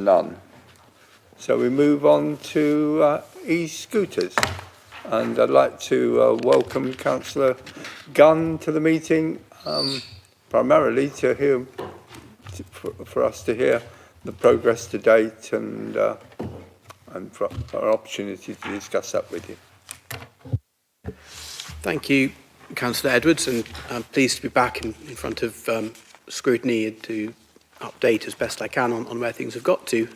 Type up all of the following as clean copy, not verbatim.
None. So we move on to e-scooters. And I'd like to welcome Councillor Gunn to the meeting, primarily to hear, for us to hear the progress to date and for an opportunity to discuss that with you. Thank you, Councillor Edwards, and I'm pleased to be back in front of Scrutiny to update as best I can on where things have got to.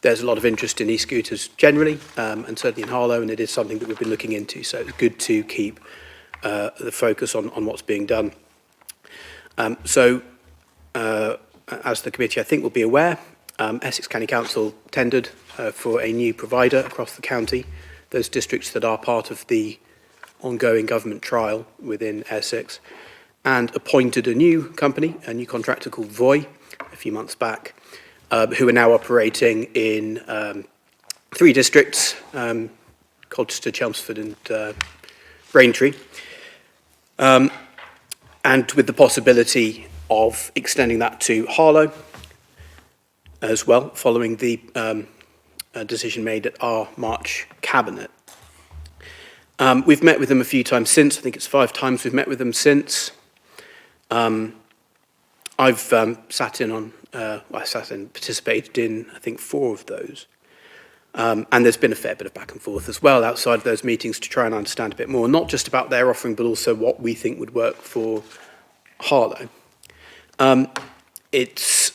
There's a lot of interest in e-scooters generally, and certainly in Harlow, and it is something that we've been looking into, so it's good to keep the focus on what's being done. As the committee I think will be aware, Essex County Council tendered for a new provider across the county, those districts that are part of the ongoing government trial within Essex, and appointed a new company, a new contractor called Voy, a few months back, who are now operating in 3 districts, Colchester, Chelmsford and Braintree, and with the possibility of extending that to Harlow as well, following the decision made at our March Cabinet. We've met with them a few times since. I think it's 5 times we've met with them since. I've sat in on, participated in, I think, 4 of those. And there's been a fair bit of back and forth as well outside of those meetings to try and understand a bit more, not just about their offering, but also what we think would work for Harlow. It's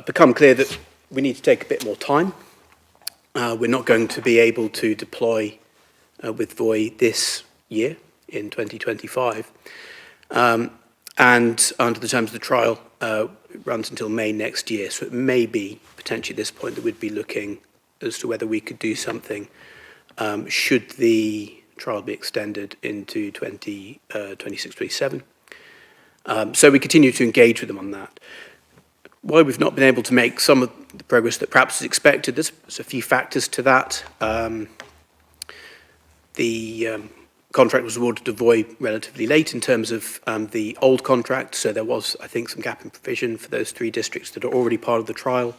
become clear that we need to take a bit more time. We're not going to be able to deploy with Voy this year in 2025. And under the terms of the trial, it runs until May next year. So it may be potentially at this point that we'd be looking as to whether we could do something should the trial be extended into 26-27. So we continue to engage with them on that. Why we've not been able to make some of the progress that perhaps is expected, there's a few factors to that. The contract was awarded to Voy relatively late in terms of the old contract, so there was, I think, some gap in provision for those 3 districts that are already part of the trial.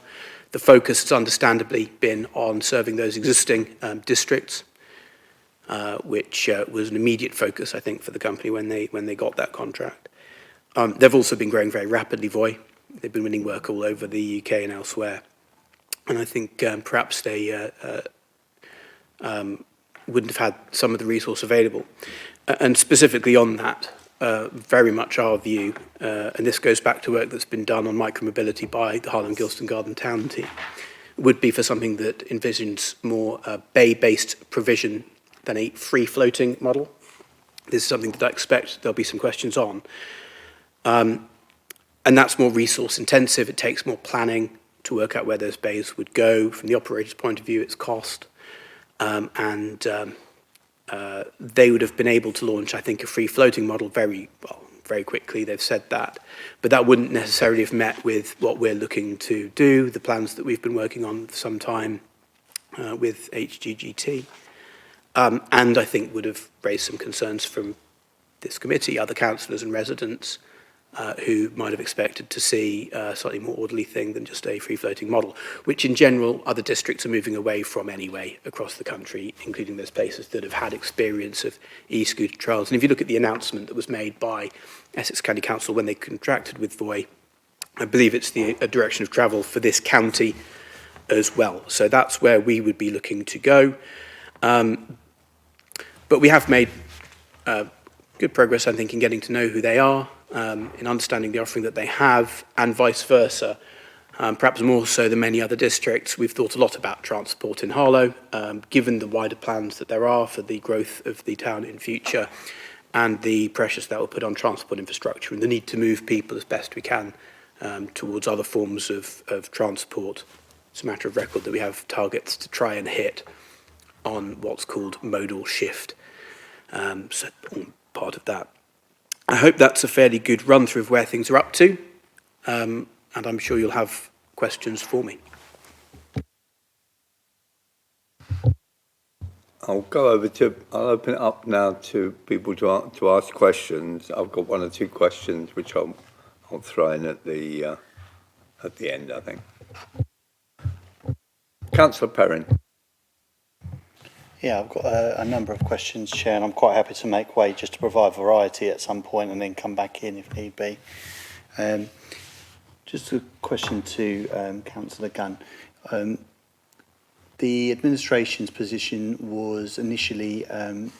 The focus has understandably been on serving those existing districts, which was an immediate focus, I think, for the company when they got that contract. They've also been growing very rapidly, Voy. They've been winning work all over the UK and elsewhere. And I think perhaps they wouldn't have had some of the resource available. And specifically on that, very much our view, and this goes back to work that's been done on micromobility by the Harlow and Gilston Garden Town team, would be for something that envisions more bay-based provision than a free-floating model. This is something that I expect there'll be some questions on. And that's more resource intensive. It takes more planning to work out where those bays would go. From the operator's point of view, it's cost. They would have been able to launch, I think, a free-floating model very quickly. They've said that. But that wouldn't necessarily have met with what we're looking to do, the plans that we've been working on for some time with HGGT. And I think would have raised some concerns from this committee, other councillors and residents, who might have expected to see a slightly more orderly thing than just a free-floating model, which in general other districts are moving away from anyway across the country, including those places that have had experience of e-scooter trials. And if you look at the announcement that was made by Essex County Council when they contracted with Voy, I believe it's a direction of travel for this county as well. So that's where we would be looking to go. But we have made good progress, I think, in getting to know who they are, in understanding the offering that they have, and vice versa. Perhaps more so than many other districts, we've thought a lot about transport in Harlow, given the wider plans that there are for the growth of the town in future, and the pressures that will put on transport infrastructure, and the need to move people as best we can towards other forms of transport. It's a matter of record that we have targets to try and hit on what's called modal shift. So part of that. I hope that's a fairly good run through of where things are up to, and I'm sure you'll have questions for me. I'll open it up now to people to ask questions. I've got 1 or 2 questions which I'll throw in at the end, I think. Councillor Perrin. Yeah, I've got a number of questions, Chair, and I'm quite happy to make way just to provide variety at some point and then come back in if need be. Just a question to Councillor Gunn. The administration's position was initially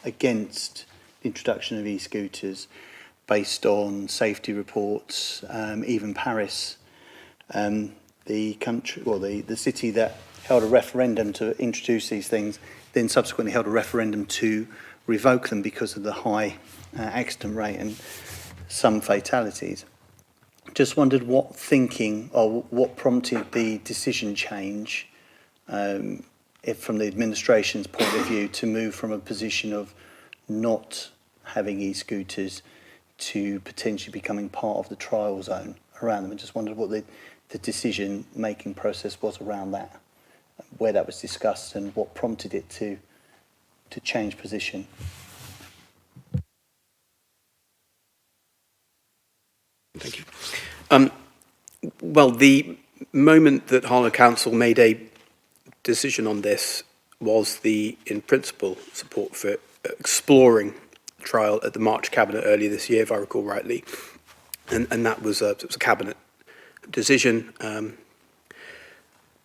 against the introduction of e-scooters based on safety reports, even Paris, the country, well, the city that held a referendum to introduce these things, then subsequently held a referendum to revoke them because of the high accident rate and some fatalities. Just wondered what thinking or what prompted the decision change if from the administration's point of view to move from a position of not having e-scooters to potentially becoming part of the trial zone around them. I just wondered what the decision-making process was around that, where that was discussed and what prompted it to change position. Thank you. Well, the moment that Harlow Council made a decision on this was in principle, support for exploring trial at the March Cabinet earlier this year, if I recall rightly. And that was it was a Cabinet decision.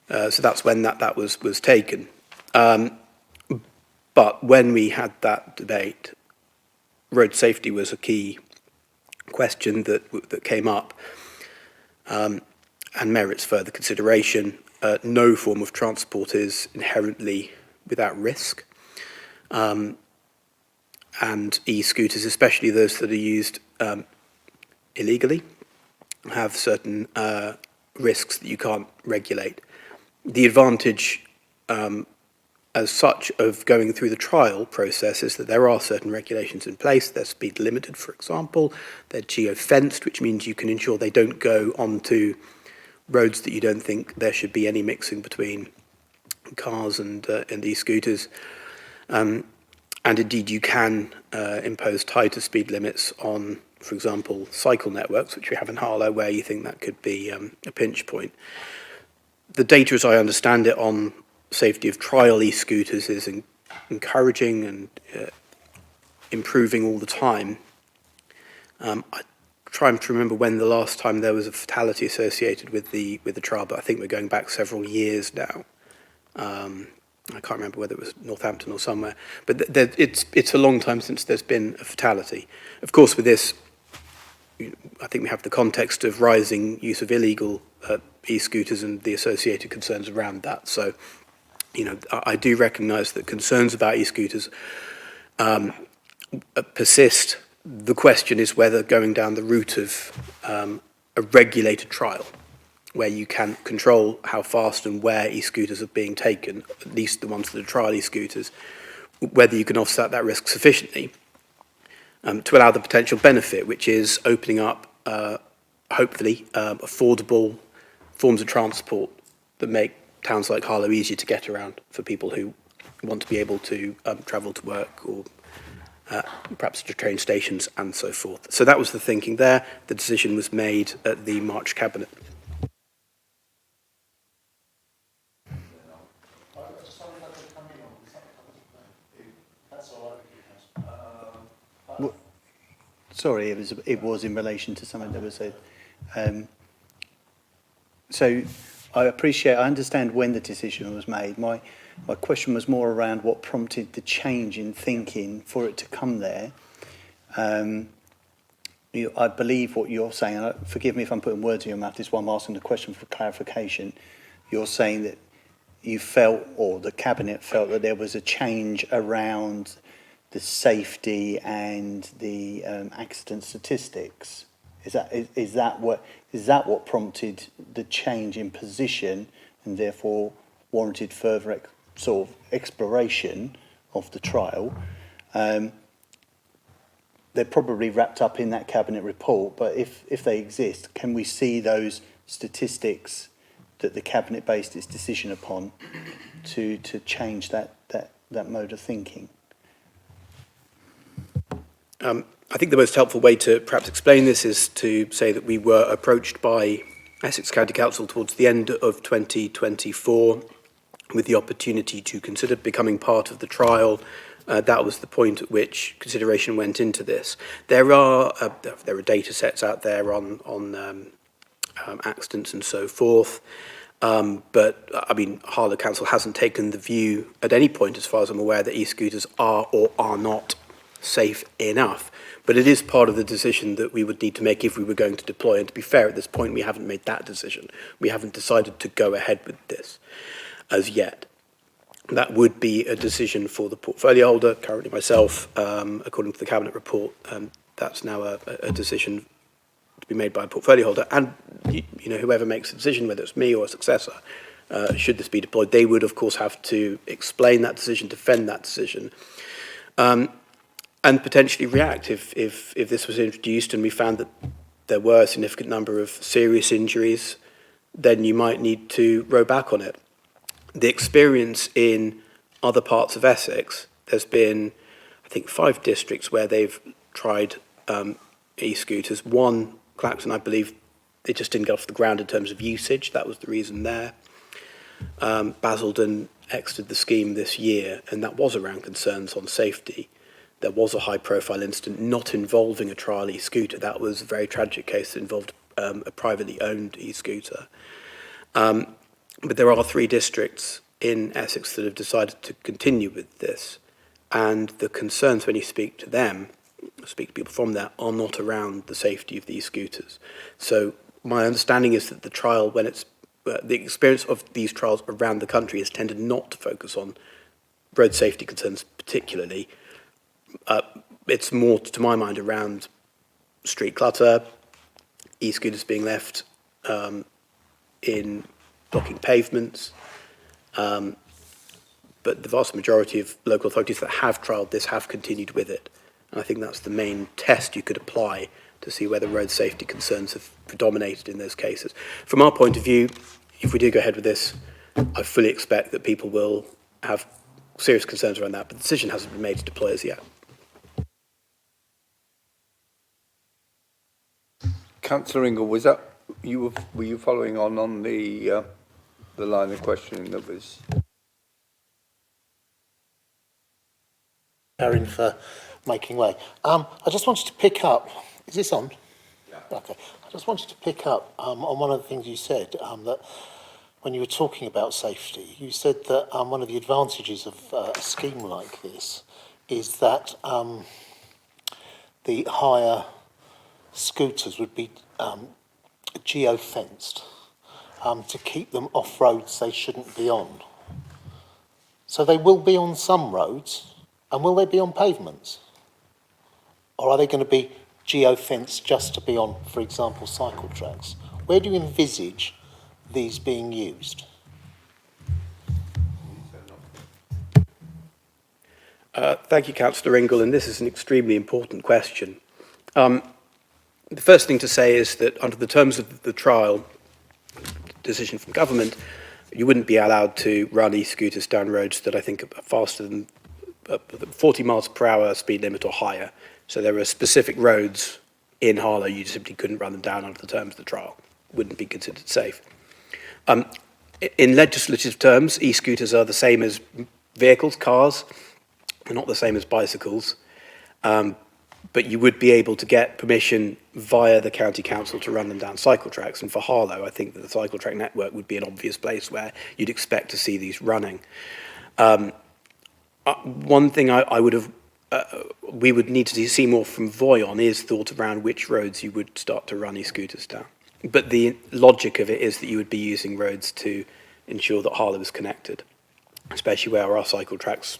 So that's when that was taken. But when we had that debate, road safety was a key question that came up and merits further consideration. No form of transport is inherently without risk. And e-scooters, especially those that are used illegally, have certain risks that you can't regulate. The advantage as such of going through the trial process is that there are certain regulations in place. They're speed limited, for example. They're geo-fenced, which means you can ensure they don't go onto roads that you don't think there should be any mixing between cars and e-scooters. And indeed, you can impose tighter speed limits on, for example, cycle networks, which we have in Harlow, where you think that could be a pinch point. The data, as I understand it, on safety of trial e-scooters is encouraging and improving all the time. I try to remember when the last time there was a fatality associated with the trial, but I think we're going back several years now. I can't remember whether it was Northampton or somewhere, but it's a long time since there's been a fatality. Of course, with this, I think we have the context of rising use of illegal e-scooters and the associated concerns around that. So, I do recognise that concerns about e-scooters persist. The question is whether going down the route of a regulated trial, where you can control how fast and where e-scooters are being taken, at least the ones that are trial e-scooters, whether you can offset that risk sufficiently to allow the potential benefit, which is opening up, hopefully, affordable forms of transport that make towns like Harlow easier to get around for people who want to be able to travel to work or perhaps to train stations and so forth. So that was the thinking there. The decision was made at the March Cabinet. Sorry, it was in relation to something that was said. So I understand when the decision was made. My question was more around what prompted the change in thinking for it to come there. I believe what you're saying, and forgive me if I'm putting words in your mouth, this is why I'm asking the question for clarification. You're saying that you felt, or the Cabinet felt, that there was a change around the safety and the accident statistics. Is that what prompted the change in position and therefore warranted further sort of exploration of the trial? They're probably wrapped up in that Cabinet report, but if they exist, can we see those statistics that the Cabinet based its decision upon to change that mode of thinking? I think the most helpful way to perhaps explain this is to say that we were approached by Essex County Council towards the end of 2024 with the opportunity to consider becoming part of the trial. That was the point at which consideration went into this. There are data sets out there on accidents and so forth, but I mean, Harlow Council hasn't taken the view at any point, as far as I'm aware, that e-scooters are or are not safe enough. But it is part of the decision that we would need to make if we were going to deploy. And to be fair, at this point, we haven't made that decision. We haven't decided to go ahead with this as yet. That would be a decision for the portfolio holder, currently myself, according to the Cabinet report. That's now a decision to be made by a portfolio holder. And you know, whoever makes the decision, whether it's me or a successor, should this be deployed, they would, of course, have to explain that decision, defend that decision, and potentially react if this was introduced and we found that there were a significant number of serious injuries, then you might need to row back on it. The experience in other parts of Essex, there's been, I think, 5 districts where they've tried e-scooters. One, Clacton, I believe, they just didn't get off the ground in terms of usage. That was the reason there. Basildon exited the scheme this year, and that was around concerns on safety. There was a high-profile incident not involving a trial e-scooter. That was a very tragic case that involved a privately owned e-scooter. But there are 3 districts in Essex that have decided to continue with this. And the concerns, when you speak to them, speak to people from there, are not around the safety of these scooters. So my understanding is that the trial, when it's the experience of these trials around the country has tended not to focus on road safety concerns particularly. It's more, to my mind, around street clutter, e-scooters being left in blocking pavements. But the vast majority of local authorities that have trialled this have continued with it. And I think that's the main test you could apply to see whether road safety concerns have predominated in those cases. From our point of view, if we do go ahead with this, I fully expect that people will have serious concerns around that, but the decision hasn't been made to deploy as yet. Councillor Ingle, was that were you following on the line of questioning that was? Karen for making way. I just wanted to pick up. Is this on? Yeah. Okay. I just wanted to pick up on one of the things you said, that when you were talking about safety, you said that one of the advantages of a scheme like this is that the higher scooters would be geo-fenced to keep them off roads they shouldn't be on. So they will be on some roads, and will they be on pavements? Or are they going to be geo-fenced just to be on, for example, cycle tracks? Where do you envisage these being used? Thank you, Councillor Ingle, and this is an extremely important question. The first thing to say is that under the terms of the trial decision from government, you wouldn't be allowed to run e-scooters down roads that I think are faster than 40 miles per hour speed limit or higher. So there are specific roads in Harlow you simply couldn't run them down under the terms of the trial. Wouldn't be considered safe. In legislative terms, e-scooters are the same as vehicles, cars. They're not the same as bicycles. But you would be able to get permission via the county council to run them down cycle tracks. And for Harlow, I think that the cycle track network would be an obvious place where you'd expect to see these running. One thing we would need to see more from Voy on is thought around which roads you would start to run e-scooters down. But the logic of it is that you would be using roads to ensure that Harlow is connected, especially where our cycle tracks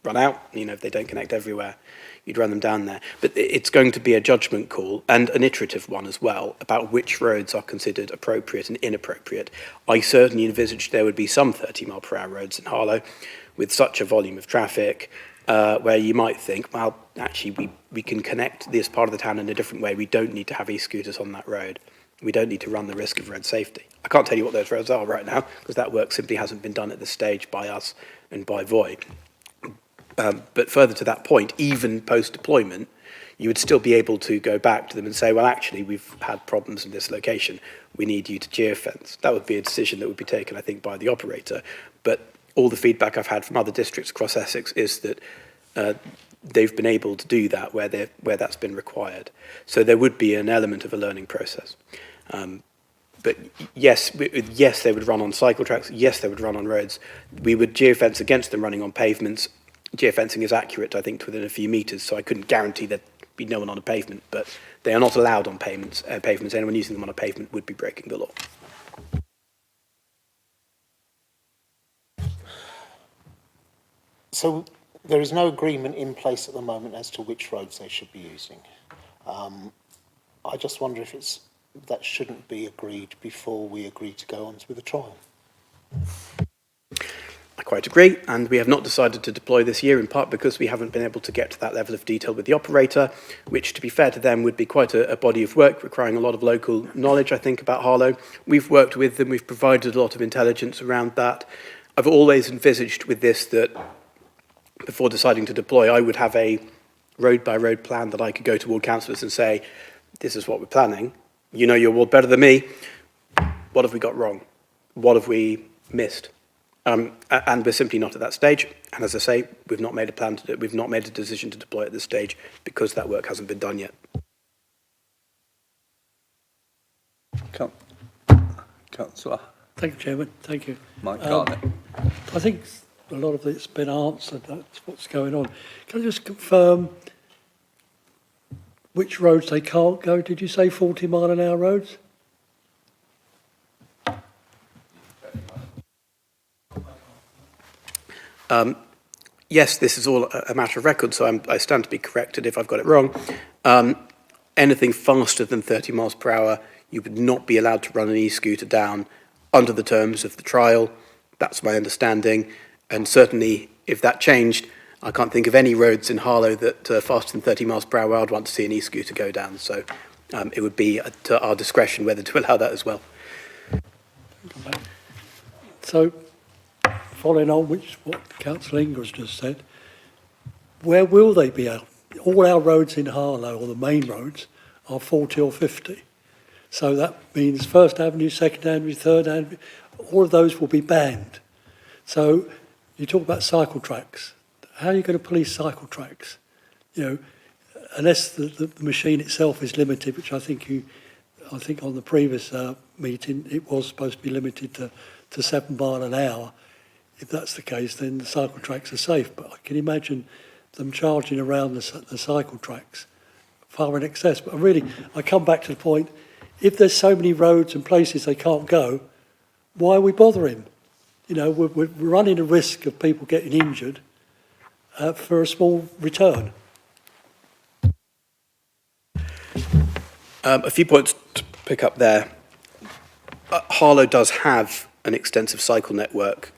run out. You know, if they don't connect everywhere, you'd run them down there. But it's going to be a judgment call, and an iterative one as well, about which roads are considered appropriate and inappropriate. I certainly envisaged there would be some 30-mile-per-hour roads in Harlow with such a volume of traffic where you might think, well, actually, we can connect this part of the town in a different way. We don't need to have e-scooters on that road. We don't need to run the risk of road safety. I can't tell you what those roads are right now, because that work simply hasn't been done at this stage by us and by Voy. But further to that point, even post-deployment, you would still be able to go back to them and say, well, actually, we've had problems in this location. We need you to geofence. That would be a decision that would be taken, I think, by the operator. But all the feedback I've had from other districts across Essex is that they've been able to do that where that's been required. So there would be an element of a learning process. But yes, they would run on cycle tracks. Yes, they would run on roads. We would geofence against them running on pavements. Geofencing is accurate, I think, to within a few metres, so I couldn't guarantee there'd be no one on a pavement, but they are not allowed on pavements. Anyone using them on a pavement would be breaking the law. So there is no agreement in place at the moment as to which roads they should be using. I just wonder if that shouldn't be agreed before we agree to go on with the trial. I quite agree, and we have not decided to deploy this year, in part because we haven't been able to get to that level of detail with the operator, which, to be fair to them, would be quite a body of work requiring a lot of local knowledge, I think, about Harlow. We've worked with them, we've provided a lot of intelligence around that. I've always envisaged with this that before deciding to deploy, I would have a road-by-road plan that I could go to ward councillors and say, this is what we're planning. You know your ward better than me. What have we got wrong? What have we missed? And we're simply not at that stage. And as I say, we've not made a decision to deploy at this stage because that work hasn't been done yet. Councillor Thank you, Chairman. Thank you. Mike Garnett. I think a lot of it's been answered. That's what's going on. Can I just confirm which roads they can't go? Did you say 40-mile-an-hour roads? Yes, this is all a matter of record, so I stand to be corrected if I've got it wrong. Anything faster than 30 miles per hour, you would not be allowed to run an e-scooter down under the terms of the trial. That's my understanding. And certainly, if that changed, I can't think of any roads in Harlow that faster than 30 miles per hour I'd want to see an e-scooter go down. So it would be at our discretion whether to allow that as well. So, following on what Councillor Ingram's just said, where will they be out? All our roads in Harlow, or the main roads, are 40 or 50. So that means First Avenue, Second Avenue, Third Avenue, all of those will be banned. So you talk about cycle tracks. How are you going to police cycle tracks? You know, unless the machine itself is limited, which I think on the previous meeting it was supposed to be limited to 7 miles an hour. If that's the case, then the cycle tracks are safe. But I can imagine them charging around the cycle tracks far in excess. But I come back to the point, if there's so many roads and places they can't go, why are we bothering? You know, we're running a risk of people getting injured for a small return. A few points to pick up there. Harlow does have an extensive cycle network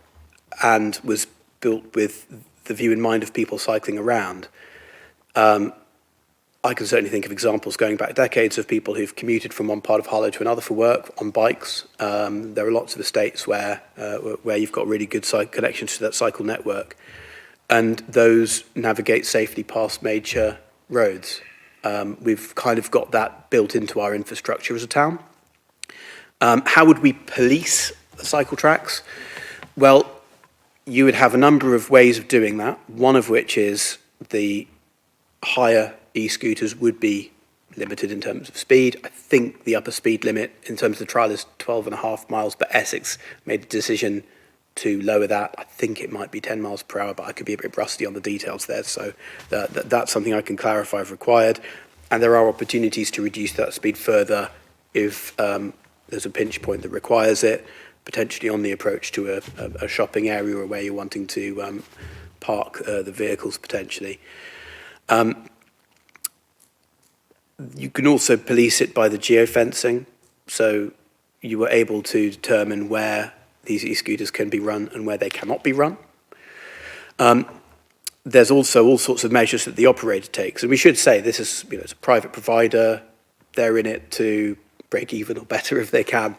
and was built with the view in mind of people cycling around. I can certainly think of examples going back decades of people who've commuted from one part of Harlow to another for work on bikes. There are lots of estates where you've got really good connections to that cycle network, and those navigate safely past major roads. We've kind of got that built into our infrastructure as a town. How would we police the cycle tracks? Well, you would have a number of ways of doing that, one of which is the higher e-scooters would be limited in terms of speed. I think the upper speed limit in terms of the trial is 12.5 miles, but Essex made the decision to lower that. I think it might be 10 miles per hour, but I could be a bit rusty on the details there. So that's something I can clarify if required. And there are opportunities to reduce that speed further if there's a pinch point that requires it, potentially on the approach to a shopping area or where you're wanting to park the vehicles potentially. You can also police it by the geofencing. So you were able to determine where these e-scooters can be run and where they cannot be run. There's also all sorts of measures that the operator takes. And we should say this is, it's a private provider. They're in it to break even or better if they can.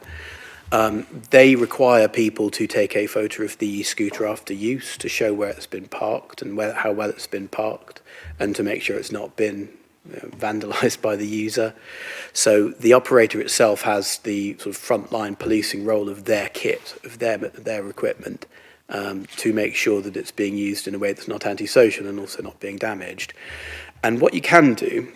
They require people to take a photo of the e-scooter after use to show where it's been parked and how well it's been parked, and to make sure it's not been vandalised by the user. So the operator itself has the sort of frontline policing role of their kit, of their equipment, to make sure that it's being used in a way that's not antisocial and also not being damaged. And what you can do,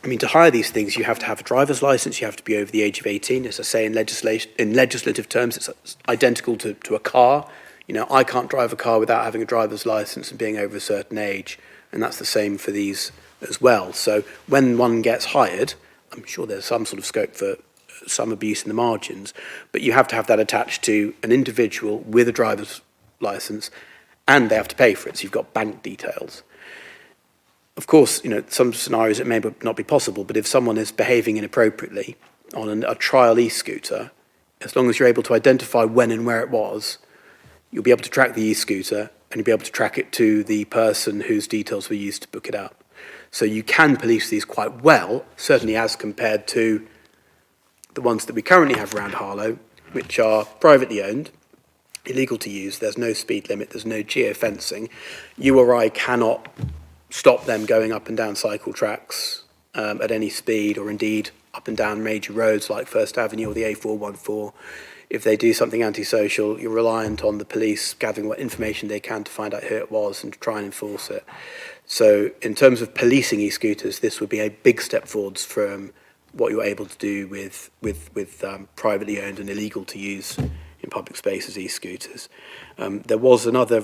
I mean, to hire these things, you have to have a driver's license, you have to be over the age of 18. As I say, in legislative terms, it's identical to a car. You know, I can't drive a car without having a driver's license and being over a certain age, and that's the same for these as well. So when one gets hired, I'm sure there's some sort of scope for some abuse in the margins, but you have to have that attached to an individual with a driver's license, and they have to pay for it, so you've got bank details. Of course, you know, some scenarios it may not be possible, but if someone is behaving inappropriately on a trial e-scooter, as long as you're able to identify when and where it was, you'll be able to track the e-scooter and you'll be able to track it to the person whose details were used to book it up. So you can police these quite well, certainly as compared to the ones that we currently have around Harlow, which are privately owned, illegal to use, there's no speed limit, there's no geofencing. You or I cannot stop them going up and down cycle tracks at any speed, or indeed up and down major roads like First Avenue or the A414. If they do something antisocial, you're reliant on the police gathering what information they can to find out who it was and to try and enforce it. So in terms of policing e-scooters, this would be a big step forwards from what you're able to do with privately owned and illegal to use in public spaces e-scooters. There was another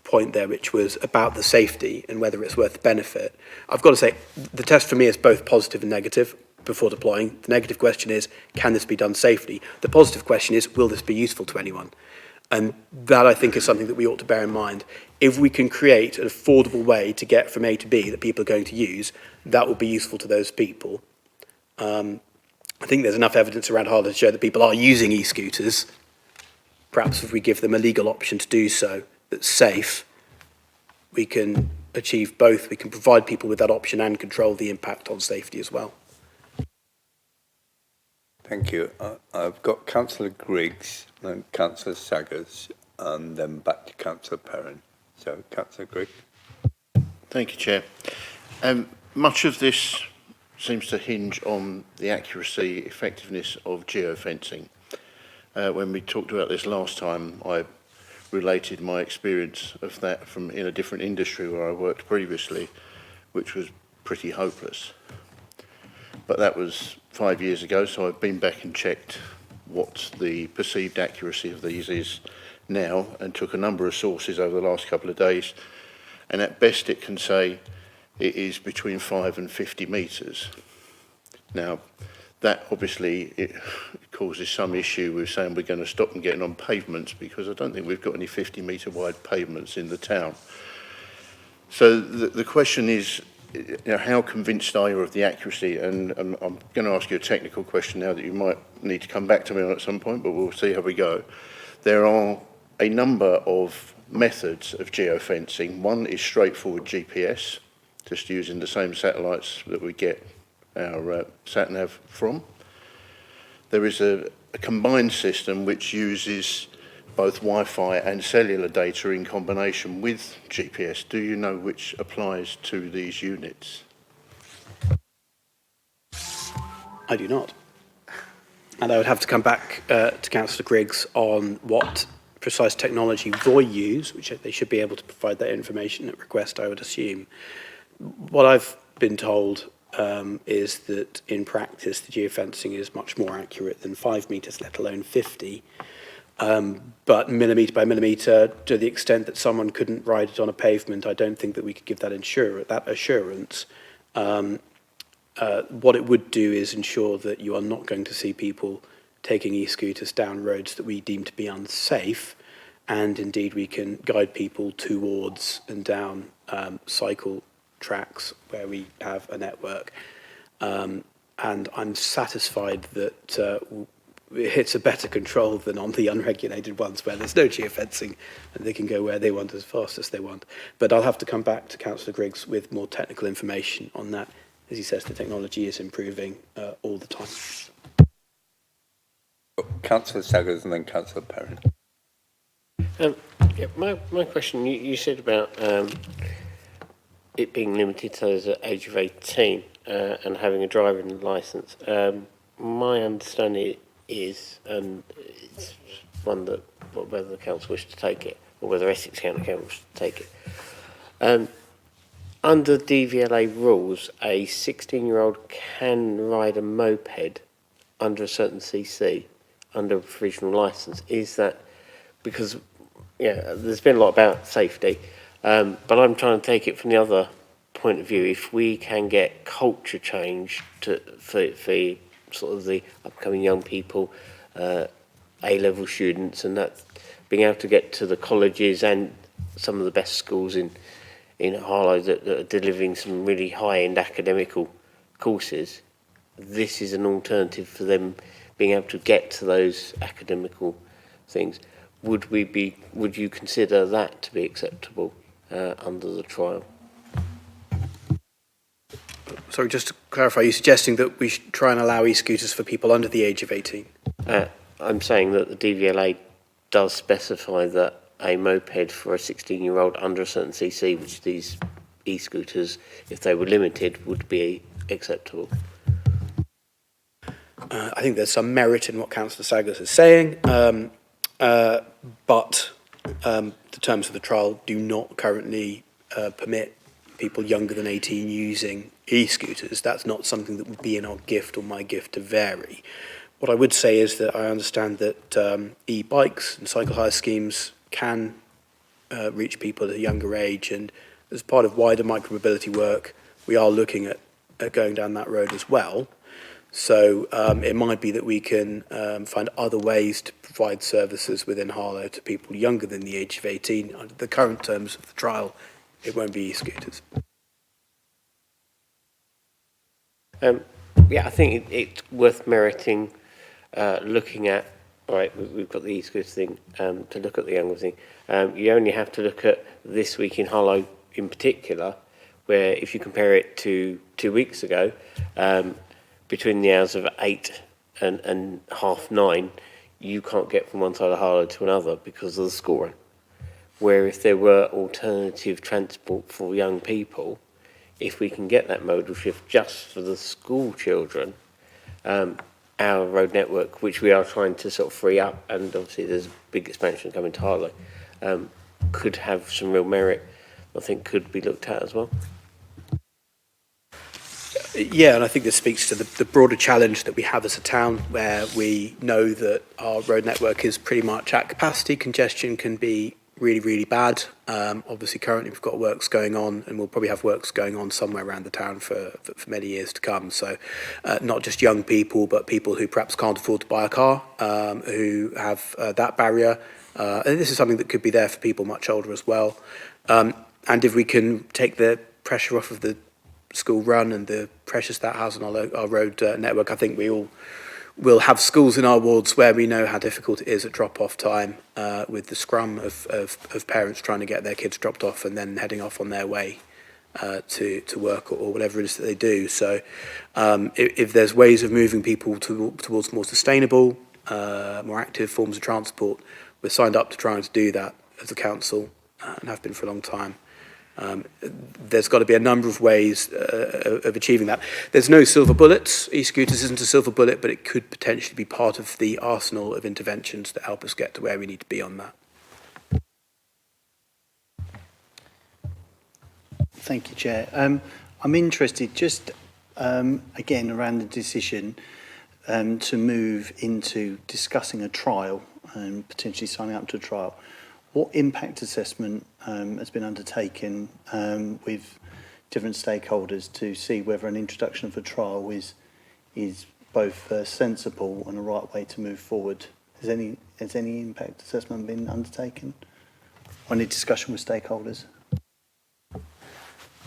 point there, which was about the safety and whether it's worth the benefit. I've got to say, the test for me is both positive and negative before deploying. The negative question is, can this be done safely? The positive question is, will this be useful to anyone? And that, I think, is something that we ought to bear in mind. If we can create an affordable way to get from A to B that people are going to use, that will be useful to those people. I think there's enough evidence around Harlow to show that people are using e-scooters. Perhaps if we give them a legal option to do so that's safe, we can achieve both. We can provide people with that option and control the impact on safety as well. Thank you. I've got Councillor Griggs and Councillor Saggers, and then back to Councillor Perrin. So, Councillor Griggs. Thank you, Chair. Much of this seems to hinge on the accuracy, effectiveness of geofencing. When we talked about this last time, I related my experience of that from in a different industry where I worked previously, which was pretty hopeless. But that was 5 years ago, so I've been back and checked what the perceived accuracy of these is now, and took a number of sources over the last couple of days, and at best it can say it is between 5 and 50 metres. Now, that obviously it causes some issue with saying we're going to stop them getting on pavements, because I don't think we've got any 50-metre wide pavements in the town. So the question is, you know, how convinced are you of the accuracy? And I'm going to ask you a technical question now that you might need to come back to me on at some point, but we'll see how we go. There are a number of methods of geofencing. One is straightforward GPS, just using the same satellites that we get our sat-nav from. There is a combined system which uses both Wi-Fi and cellular data in combination with GPS. Do you know which applies to these units? I do not. And I would have to come back to Councillor Griggs on what precise technology Voi use, which they should be able to provide that information at request, I would assume. What I've been told is that in practice the geofencing is much more accurate than 5 metres, let alone 50. But millimetre by millimetre, to the extent that someone couldn't ride it on a pavement, I don't think that we could give that assurance. What it would do is ensure that you are not going to see people taking e-scooters down roads that we deem to be unsafe, and indeed we can guide people towards and down cycle tracks where we have a network. And I'm satisfied that it's a better control than on the unregulated ones where there's no geofencing and they can go where they want as fast as they want. But I'll have to come back to Councillor Griggs with more technical information on that. As he says, the technology is improving all the time. Councillor Saggers and then Councillor Perrin. Yeah, my question, you said about it being limited to those at age of 18 and having a driving licence. My understanding is, and it's one that whether the council wish to take it or whether Essex County Council wish to take it. Under DVLA rules, a 16-year-old can ride a moped under a certain CC, under a provisional licence. Is that because, yeah, there's been a lot about safety, but I'm trying to take it from the other point of view. If we can get culture change for sort of the upcoming young people, A-level students, and that being able to get to the colleges and some of the best schools in Harlow that are delivering some really high-end academical courses, this is an alternative for them being able to get to those academical things. Would you consider that to be acceptable under the trial? Sorry, just to clarify, are you suggesting that we should try and allow e-scooters for people under the age of 18? I'm saying that the DVLA does specify that a moped for a 16-year-old under a certain CC, which these e-scooters, if they were limited, would be acceptable. I think there's some merit in what Councillor Saggers is saying, but the terms of the trial do not currently permit people younger than 18 using e-scooters. That's not something that would be in our gift or my gift to vary. What I would say is that I understand that e-bikes and cycle hire schemes can reach people at a younger age, and as part of wider micromobility work, we are looking at going down that road as well. So it might be that we can find other ways to provide services within Harlow to people younger than the age of 18. Under the current terms of the trial, it won't be e-scooters. Yeah, I think it's worth meriting looking at. All right, we've got the e-scooter thing to look at the younger thing. You only have to look at this week in Harlow in particular, where if you compare it to 2 weeks ago, between the hours of 8 and 9:30, you can't get from one side of Harlow to another because of the school run. Where if there were alternative transport for young people, if we can get that modal shift just for the school children, our road network, which we are trying to sort of free up, and obviously there's a big expansion coming to Harlow, could have some real merit, I think could be looked at as well. Yeah, and I think this speaks to the broader challenge that we have as a town, where we know that our road network is pretty much at capacity. Congestion can be really, really bad. Obviously, currently we've got works going on, and we'll probably have works going on somewhere around the town for many years to come. So not just young people, but people who perhaps can't afford to buy a car, who have that barrier. And this is something that could be there for people much older as well. And if we can take the pressure off of the school run and the pressures that has on our road network, I think we all will have schools in our wards where we know how difficult it is at drop-off time, with the scrum of parents trying to get their kids dropped off and then heading off on their way to work or whatever it is that they do. So if there's ways of moving people towards more sustainable, more active forms of transport, we're signed up to trying to do that as a council and have been for a long time. There's got to be a number of ways of achieving that. There's no silver bullets. E-scooters isn't a silver bullet, but it could potentially be part of the arsenal of interventions that help us get to where we need to be on that. Thank you, Chair. I'm interested just, again, around the decision to move into discussing a trial and potentially signing up to a trial. What impact assessment has been undertaken with different stakeholders to see whether an introduction of a trial is both sensible and a right way to move forward? Has any impact assessment been undertaken? Or any discussion with stakeholders?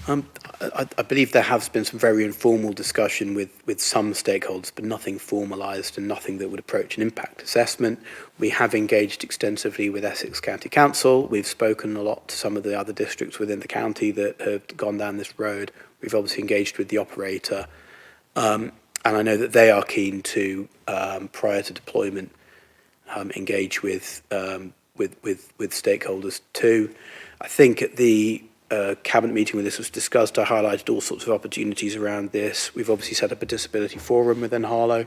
I believe there has been some very informal discussion with some stakeholders, but nothing formalised and nothing that would approach an impact assessment. We have engaged extensively with Essex County Council. We've spoken a lot to some of the other districts within the county that have gone down this road. We've obviously engaged with the operator, and I know that they are keen to, prior to deployment, engage with stakeholders too. I think at the cabinet meeting when this was discussed, I highlighted all sorts of opportunities around this. We've obviously set up a disability forum within Harlow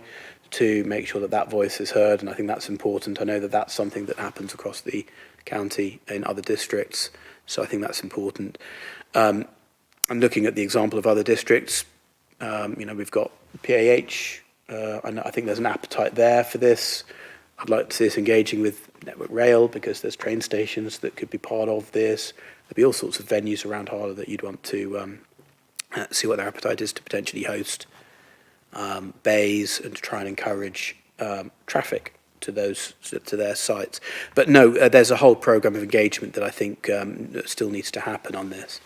to make sure that that voice is heard, and I think that's important. I know that that's something that happens across the county in other districts, so I think that's important. And looking at the example of other districts, we've got PAH, and I think there's an appetite there for this. I'd like to see us engaging with Network Rail because there's train stations that could be part of this. There'll be all sorts of venues around Harlow that you'd want to see what their appetite is to potentially host bays and to try and encourage traffic to their sites. But no, there's a whole programme of engagement that I think that still needs to happen on this.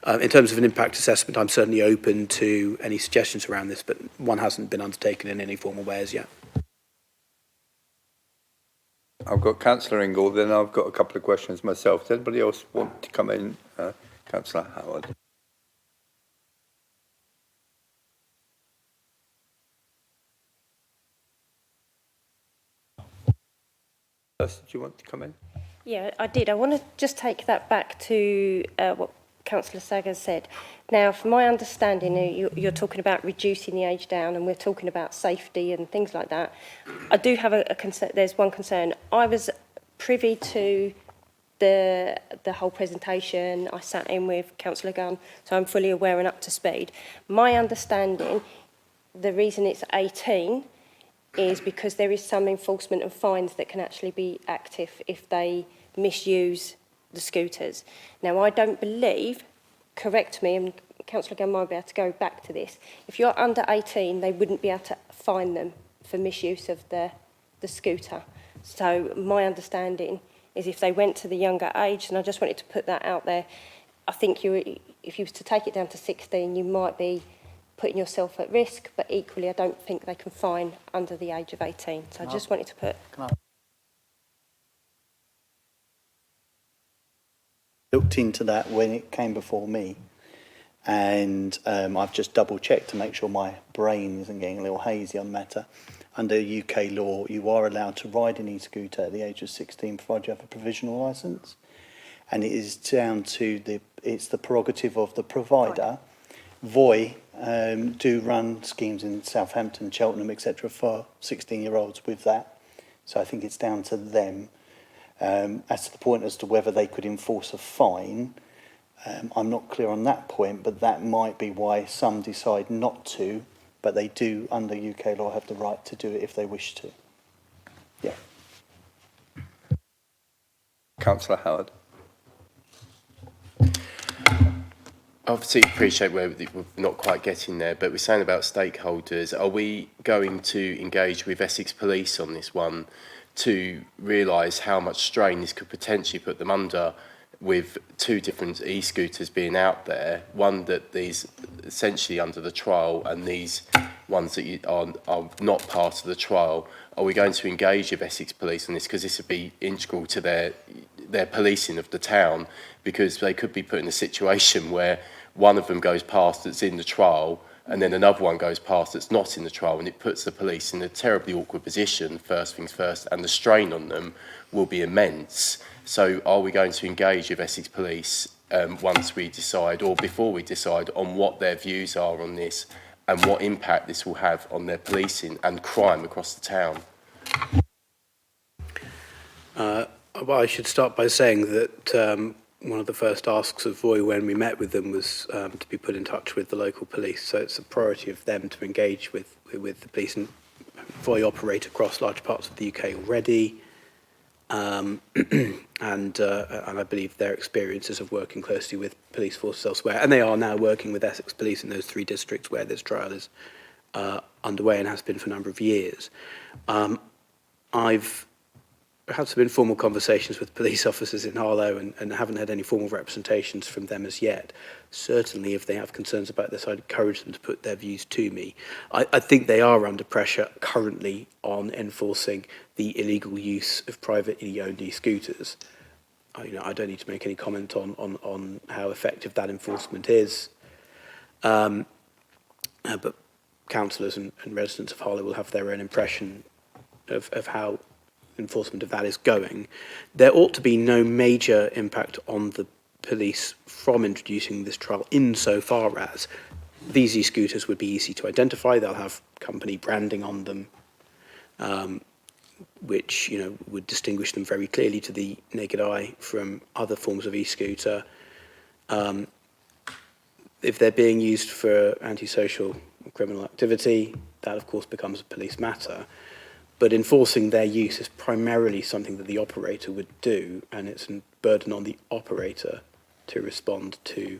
In terms of an impact assessment, I'm certainly open to any suggestions around this, but one hasn't been undertaken in any formal way as yet. I've got Councillor Ingle, then I've got a couple of questions myself. Does anybody else want to come in? Councillor Howard. First, do you want to come in? Yeah, I did. I want to just take that back to what Councillor Saggers said. Now, from my understanding, you're talking about reducing the age down, and we're talking about safety and things like that. I do have a concern. There's one concern. I was privy to the whole presentation. I sat in with Councillor Gunn, so I'm fully aware and up to speed. My understanding, the reason it's 18 is because there is some enforcement and fines that can actually be active if they misuse the scooters. Now, I don't believe, correct me, and Councillor Gunn might be able to go back to this, if you're under 18, they wouldn't be able to fine them for misuse of the scooter. So my understanding is if they went to the younger age, and I just wanted to put that out there, I think if you was to take it down to 16, you might be putting yourself at risk, but equally I don't think they can fine under the age of 18. So I just wanted to put... Looked into that when it came before me, and I've just double checked to make sure my brain isn't getting a little hazy on the matter. Under UK law, you are allowed to ride an e-scooter at the age of 16 provided you have a provisional licence, and it is down to it's the prerogative of the provider. Voi do run schemes in Southampton, Cheltenham, etc. for 16-year-olds with that, so I think it's down to them. As to the point as to whether they could enforce a fine, I'm not clear on that point, but that might be why some decide not to, but they do, under UK law, have the right to do it if they wish to. Yeah. Councillor Howard. Obviously, appreciate where we're not quite getting there, but we're saying about stakeholders. Are we going to engage with Essex Police on this one to realise how much strain this could potentially put them under with two different e-scooters being out there, one that these essentially under the trial and these ones that are not part of the trial? Are we going to engage with Essex Police on this? Because this would be integral to their policing of the town, because they could be put in a situation where one of them goes past that's in the trial and then another one goes past that's not in the trial, and it puts the police in a terribly awkward position, first things first, and the strain on them will be immense. So are we going to engage with Essex Police once we decide, or before we decide, on what their views are on this and what impact this will have on their policing and crime across the town? Well, I should start by saying that one of the first asks of Voi when we met with them was to be put in touch with the local police. So it's a priority of them to engage with the police, and Voi operate across large parts of the UK already. And I believe their experiences of working closely with police forces elsewhere, and they are now working with Essex Police in those 3 districts where this trial is underway and has been for a number of years. I've had some informal conversations with police officers in Harlow and haven't had any formal representations from them as yet. Certainly, if they have concerns about this, I'd encourage them to put their views to me. I think they are under pressure currently on enforcing the illegal use of privately owned e-scooters. I don't need to make any comment on how effective that enforcement is. But councillors and residents of Harlow will have their own impression of how enforcement of that is going, there ought to be no major impact on the police from introducing this trial insofar as these e-scooters would be easy to identify. They'll have company branding on them, which would distinguish them very clearly to the naked eye from other forms of e-scooter. If they're being used for antisocial criminal activity, that of course becomes a police matter. But enforcing their use is primarily something that the operator would do, and it's a burden on the operator to respond to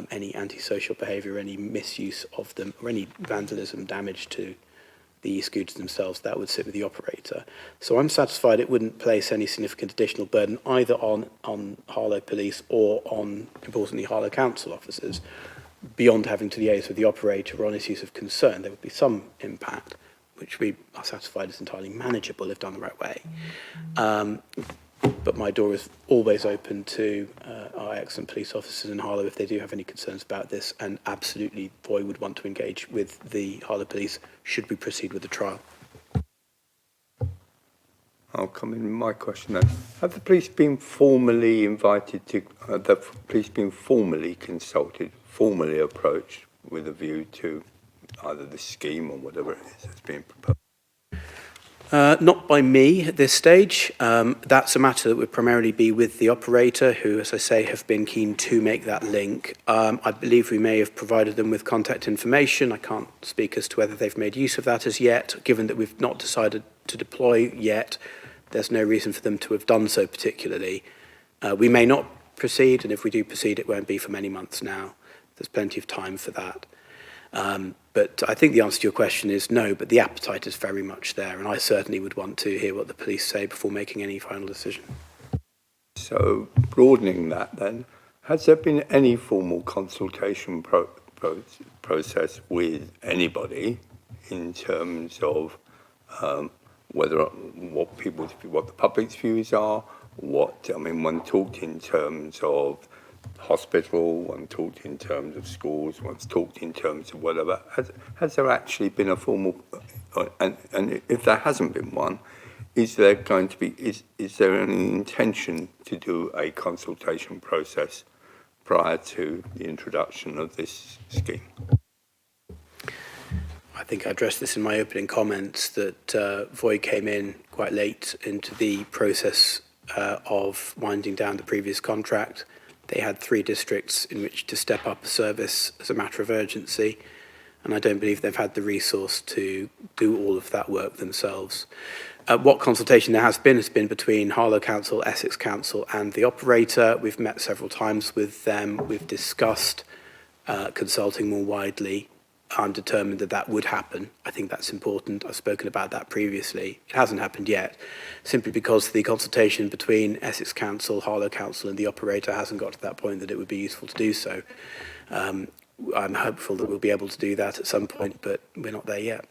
any antisocial behaviour, any misuse of them, or any vandalism, damage to the e-scooters themselves. That would sit with the operator. So I'm satisfied it wouldn't place any significant additional burden either on Harlow Police or on, importantly, Harlow Council officers, beyond having to liaise with the operator on issues of concern. There would be some impact, which we are satisfied is entirely manageable if done the right way. But my door is always open to our excellent police officers in Harlow if they do have any concerns about this, and absolutely Voy would want to engage with the Harlow Police should we proceed with the trial. I'll come in with my question then. Have the police been formally invited to, the police been formally consulted, formally approached with a view to either the scheme or whatever it is that's being proposed? Not by me at this stage. That's a matter that would primarily be with the operator, who, as I say, have been keen to make that link. I believe we may have provided them with contact information. I can't speak as to whether they've made use of that as yet. Given that we've not decided to deploy yet, there's no reason for them to have done so particularly. We may not proceed, and if we do proceed, it won't be for many months now. There's plenty of time for that. But I think the answer to your question is no, but the appetite is very much there, and I certainly would want to hear what the police say before making any final decision. So, broadening that then, has there been any formal consultation process with anybody in terms of what the public's views are? One talked in terms of hospital, one talked in terms of schools, one's talked in terms of whatever. Has there actually been a formal, and if there hasn't been one, is there going to be, is there any intention to do a consultation process prior to the introduction of this scheme? I think I addressed this in my opening comments that Voy came in quite late into the process of winding down the previous contract. They had 3 districts in which to step up a service as a matter of urgency, and I don't believe they've had the resource to do all of that work themselves. What consultation there has been between Harlow Council, Essex Council and the operator. We've met several times with them. We've discussed consulting more widely. I'm determined that that would happen. I think that's important. I've spoken about that previously. It hasn't happened yet, simply because the consultation between Essex Council, Harlow Council and the operator hasn't got to that point that it would be useful to do so. I'm hopeful that we'll be able to do that at some point, but we're not there yet.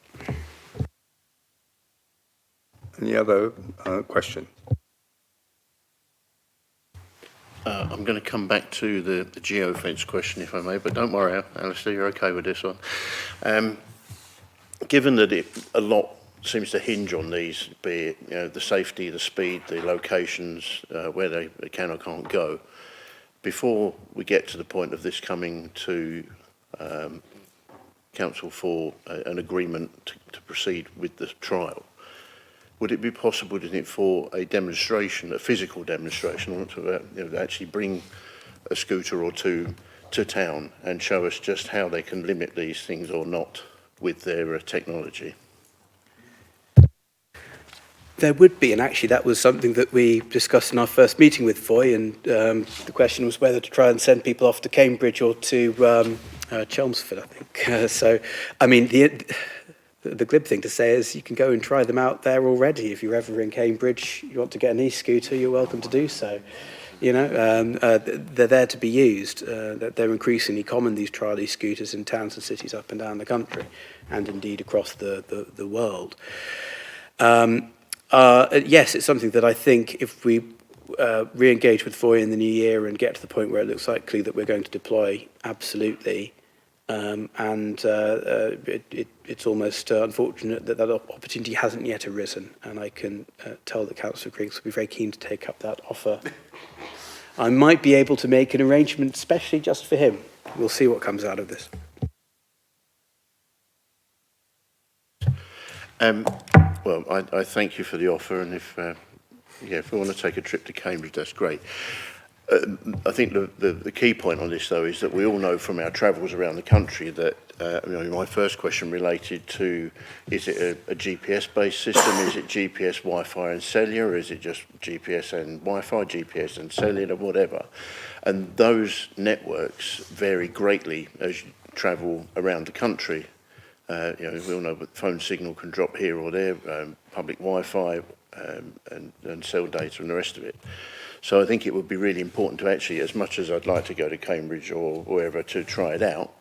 Any other questions? I'm going to come back to the geofence question, if I may, but don't worry, Alistair, you're okay with this one. Given that a lot seems to hinge on these, be it the safety, the speed, the locations, where they can or can't go, before we get to the point of this coming to Council for an agreement to proceed with the trial, would it be possible, do you think, for a demonstration, a physical demonstration, to actually bring a scooter or two to town and show us just how they can limit these things or not with their technology? There would be, and actually that was something that we discussed in our first meeting with Voy, and the question was whether to try and send people off to Cambridge or to Chelmsford, I think. So, I mean, the glib thing to say is you can go and try them out there already. If you're ever in Cambridge, you want to get an e-scooter, you're welcome to do so. They're there to be used. They're increasingly common, these trial e-scooters, in towns and cities up and down the country, and indeed across the world. Yes, it's something that I think if we re-engage with Voy in the new year and get to the point where it looks likely that we're going to deploy, absolutely. It's almost unfortunate that that opportunity hasn't yet arisen, and I can tell that Councillor Griggs will be very keen to take up that offer. I might be able to make an arrangement especially just for him. We'll see what comes out of this. Well, I thank you for the offer, and if we want to take a trip to Cambridge, that's great. I think the key point on this, though, is that we all know from our travels around the country that, my first question related to, is it a GPS-based system? Is it GPS, Wi-Fi and cellular? Or is it just GPS and Wi-Fi, GPS and cellular, whatever? And those networks vary greatly as you travel around the country. We all know that phone signal can drop here or there, public Wi-Fi and cell data and the rest of it. So I think it would be really important to actually, as much as I'd like to go to Cambridge or wherever to try it out,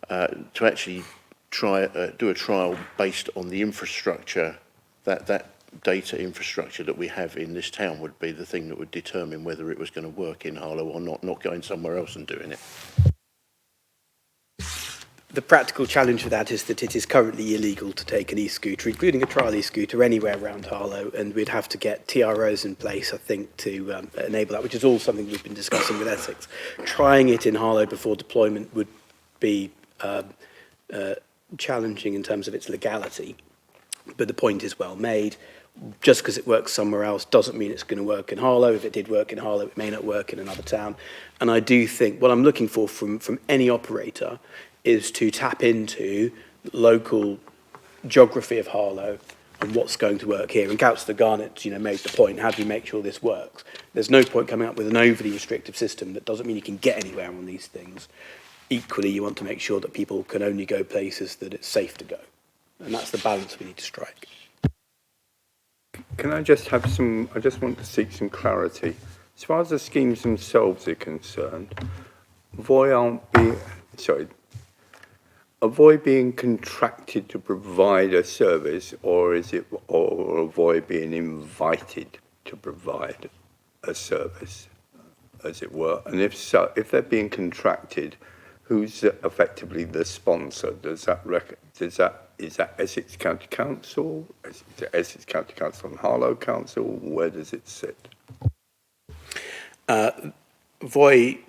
to actually do a trial based on the infrastructure, that data infrastructure that we have in this town would be the thing that would determine whether it was going to work in Harlow or not going somewhere else and doing it. The practical challenge with that is that it is currently illegal to take an e-scooter, including a trial e-scooter, anywhere around Harlow, and we'd have to get TROs in place, I think, to enable that, which is all something we've been discussing with Essex. Trying it in Harlow before deployment would be challenging in terms of its legality, but the point is well made. Just because it works somewhere else doesn't mean it's going to work in Harlow. If it did work in Harlow, it may not work in another town. And I do think what I'm looking for from any operator is to tap into local geography of Harlow and what's going to work here. And Councillor Garnett, made the point, how do you make sure this works? There's no point coming up with an overly restrictive system that doesn't mean you can get anywhere on these things. Equally, you want to make sure that people can only go places that it's safe to go. And that's the balance we need to strike. Can I just I just want to seek some clarity. As far as the schemes themselves are concerned, avoid being contracted to provide a service, or avoid being invited to provide a service, as it were? And if so, if they're being contracted, who's effectively the sponsor? Is that Essex County Council? Is it Essex County Council and Harlow Council? Where does it sit? Voi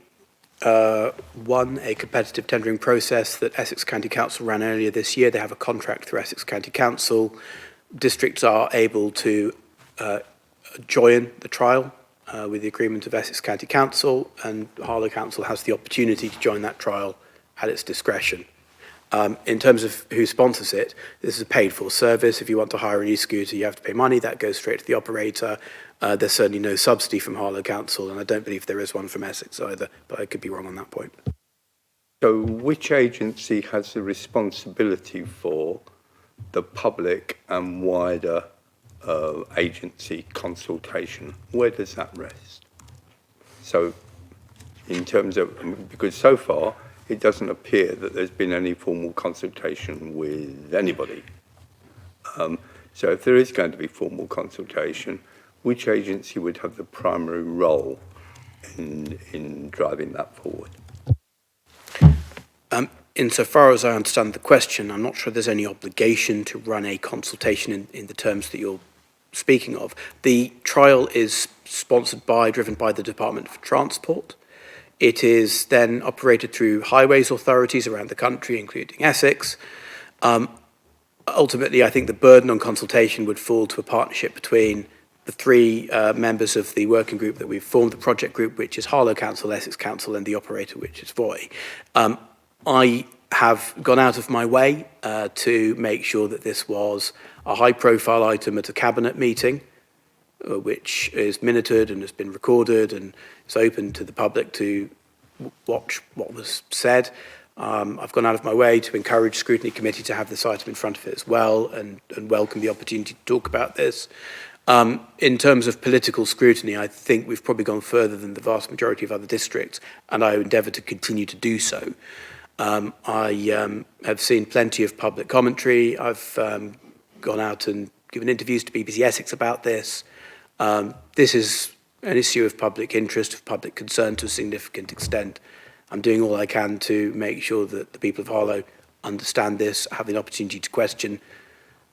won a competitive tendering process that Essex County Council ran earlier this year. They have a contract through Essex County Council. Districts are able to join the trial with the agreement of Essex County Council, and Harlow Council has the opportunity to join that trial at its discretion. In terms of who sponsors it, this is a paid-for service. If you want to hire an e-scooter, you have to pay money. That goes straight to the operator. There's certainly no subsidy from Harlow Council, and I don't believe there is one from Essex either, but I could be wrong on that point. So which agency has the responsibility for the public and wider agency consultation? Where does that rest? So in terms of, because so far, it doesn't appear that there's been any formal consultation with anybody. So if there is going to be formal consultation, which agency would have the primary role in driving that forward? Insofar as I understand the question, I'm not sure there's any obligation to run a consultation in the terms that you're speaking of. The trial is driven by the Department for Transport. It is then operated through highways authorities around the country, including Essex. Ultimately, I think the burden on consultation would fall to a partnership between the three members of the working group that we've formed, the project group, which is Harlow Council, Essex Council, and the operator, which is Voi. I have gone out of my way to make sure that this was a high-profile item at a cabinet meeting, which is minuted and has been recorded and is open to the public to watch what was said. I've gone out of my way to encourage Scrutiny Committee to have this item in front of it as well, and welcome the opportunity to talk about this. In terms of political scrutiny, I think we've probably gone further than the vast majority of other districts, and I endeavour to continue to do so. I have seen plenty of public commentary. I've gone out and given interviews to BBC Essex about this. This is an issue of public interest, of public concern to a significant extent, I'm doing all I can to make sure that the people of Harlow understand this, have the opportunity to question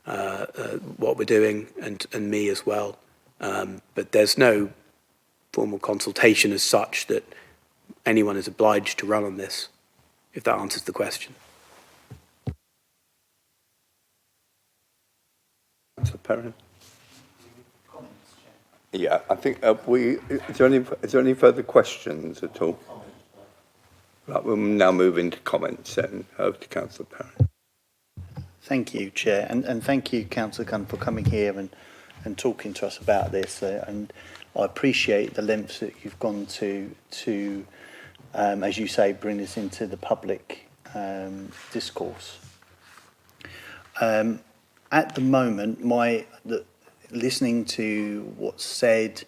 what we're doing, and me as well. But there's no formal consultation as such that anyone is obliged to run on this, if that answers the question. Councillor Perrin. Yeah, I think is there any further questions at all? Right, we'll now move into comments then. Over to Councillor Perrin. Thank you, Chair, and thank you, Councillor Gunn, for coming here and talking to us about this. And I appreciate the lengths that you've gone to as you say, bring this into the public discourse. At the moment, listening to what's said,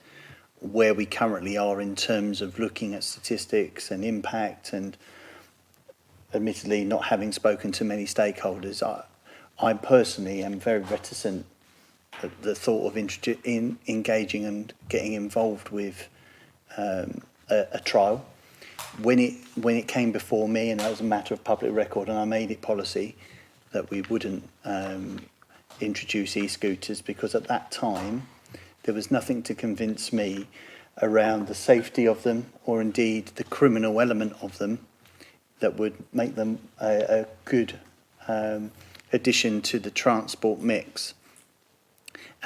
where we currently are in terms of looking at statistics and impact, and admittedly not having spoken to many stakeholders, I personally am very reticent at the thought of engaging and getting involved with a trial. When it came before me, and that was a matter of public record, and I made it policy that we wouldn't introduce e-scooters, because at that time there was nothing to convince me around the safety of them, or indeed the criminal element of them, that would make them a good addition to the transport mix.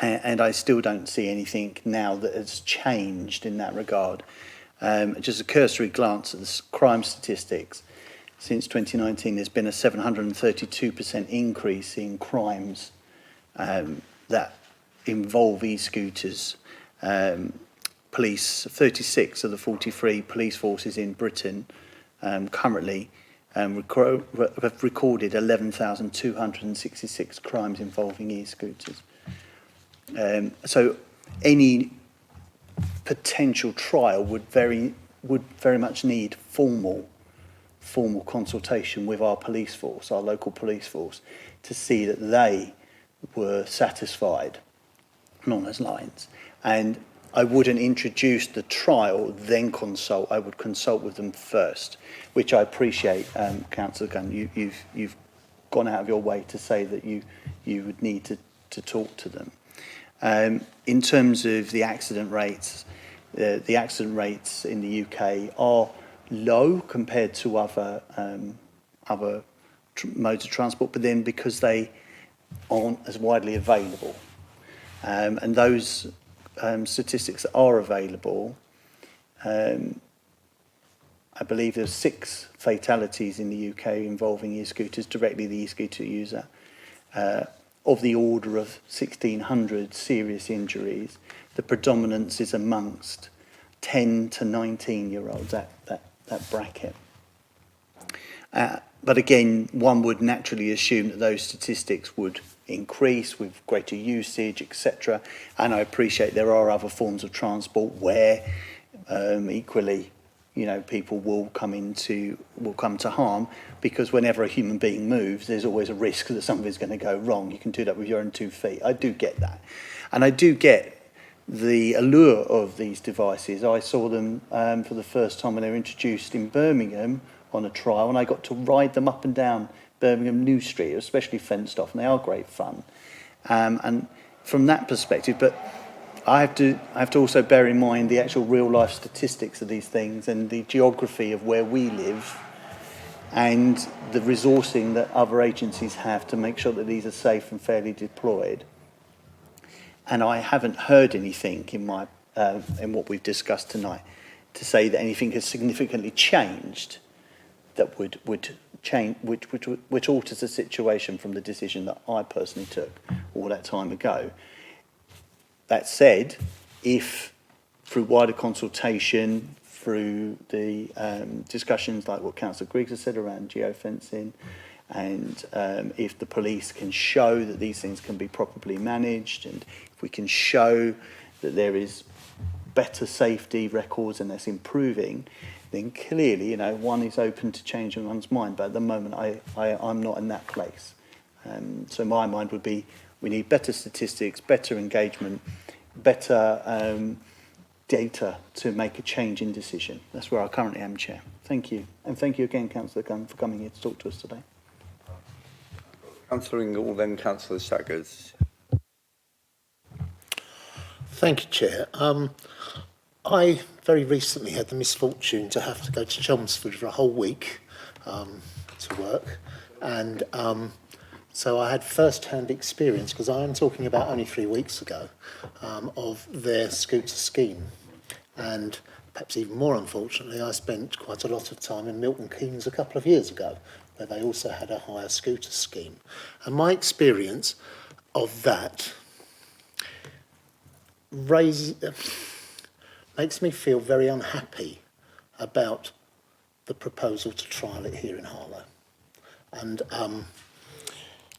And I still don't see anything now that has changed in that regard. Just a cursory glance at the crime statistics. Since 2019, there's been a 732% increase in crimes that involve e-scooters. Police, 36 of the 43 police forces in Britain currently have recorded 11,266 crimes involving e-scooters. So any potential trial would very much need formal consultation with our police force, our local police force, to see that they were satisfied along those lines. And I wouldn't introduce the trial, then consult. I would consult with them first, which I appreciate, Councillor Gunn. You've gone out of your way to say that you would need to talk to them. In terms of the accident rates in the UK are low compared to other modes of transport, but then because they aren't as widely available. And those statistics that are available, I believe there's 6 fatalities in the UK involving e-scooters, directly the e-scooter user, of the order of 1,600 serious injuries. The predominance is amongst 10 to 19-year-olds, that bracket. But again, one would naturally assume that those statistics would increase with greater usage, etc. And I appreciate there are other forms of transport where equally, people will come to harm, because whenever a human being moves, there's always a risk that something's going to go wrong. You can do that with your own 2 feet. I do get that. And I do get the allure of these devices. I saw them for the first time when they were introduced in Birmingham on a trial, and I got to ride them up and down Birmingham New Street, especially fenced off, and they are great fun. And from that perspective, but I have to also bear in mind the actual real life statistics of these things and the geography of where we live and the resourcing that other agencies have to make sure that these are safe and fairly deployed. And I haven't heard anything in what we've discussed tonight to say that anything has significantly changed that would change, which alters the situation from the decision that I personally took all that time ago. That said, if through wider consultation, through the discussions like what Councillor Griggs has said around geofencing, and if the police can show that these things can be properly managed, and if we can show that there is better safety records and that's improving, then clearly, one is open to changing one's mind. But at the moment, I'm not in that place. So my mind would be, we need better statistics, better engagement, better data to make a change in decision. That's where I currently am, Chair. Thank you. Thank you. And thank you again, Councillor Gunn, for coming here to talk to us today. Councillor Ingle, then Councillor Saggers. Thank you, Chair. I very recently had the misfortune to have to go to Chelmsford for a whole week to work, and so I had first-hand experience, because I am talking about only 3 weeks ago, of their scooter scheme. And perhaps even more unfortunately, I spent quite a lot of time in Milton Keynes a couple of years ago, where they also had a hire scooter scheme. And my experience of that makes me feel very unhappy about the proposal to trial it here in Harlow. And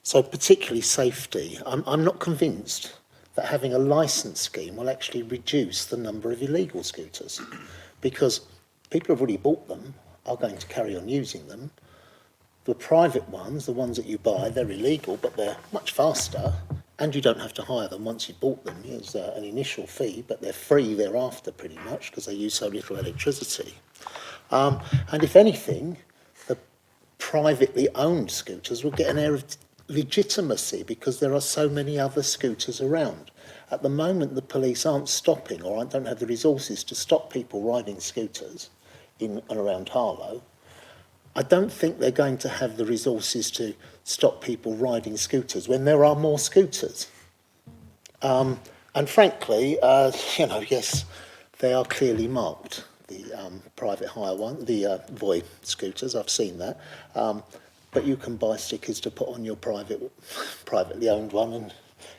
so particularly safety. I'm not convinced that having a licence scheme will actually reduce the number of illegal scooters, because people who have already bought them are going to carry on using them. The private ones, the ones that you buy, they're illegal, but they're much faster, and you don't have to hire them once you've bought them. There's an initial fee, but they're free thereafter pretty much, because they use so little electricity. And if anything, the privately owned scooters will get an air of legitimacy, because there are so many other scooters around. At the moment, the police aren't stopping, or don't have the resources to stop people riding scooters in and around Harlow. I don't think they're going to have the resources to stop people riding scooters when there are more scooters. And frankly, yes, they are clearly marked, the private hire one, the Voy scooters, I've seen that. But you can buy stickers to put on your privately owned one and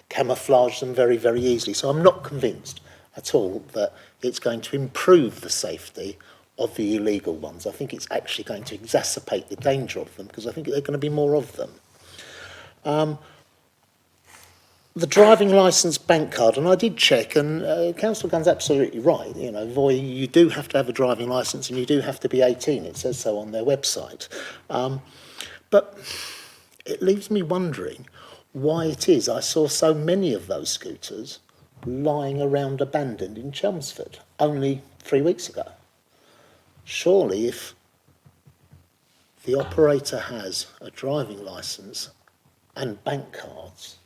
camouflage them very, very easily. So I'm not convinced at all that it's going to improve the safety of the illegal ones. I think it's actually going to exacerbate the danger of them, because I think there are going to be more of them. The driving licence bank card, and I did check, and Councillor Gunn's absolutely right. You know, Voy, you do have to have a driving licence, and you do have to be 18. It says so on their website. But it leaves me wondering why it is I saw so many of those scooters lying around abandoned in Chelmsford only 3 weeks ago. Surely if the operator has a driving licence and bank cards,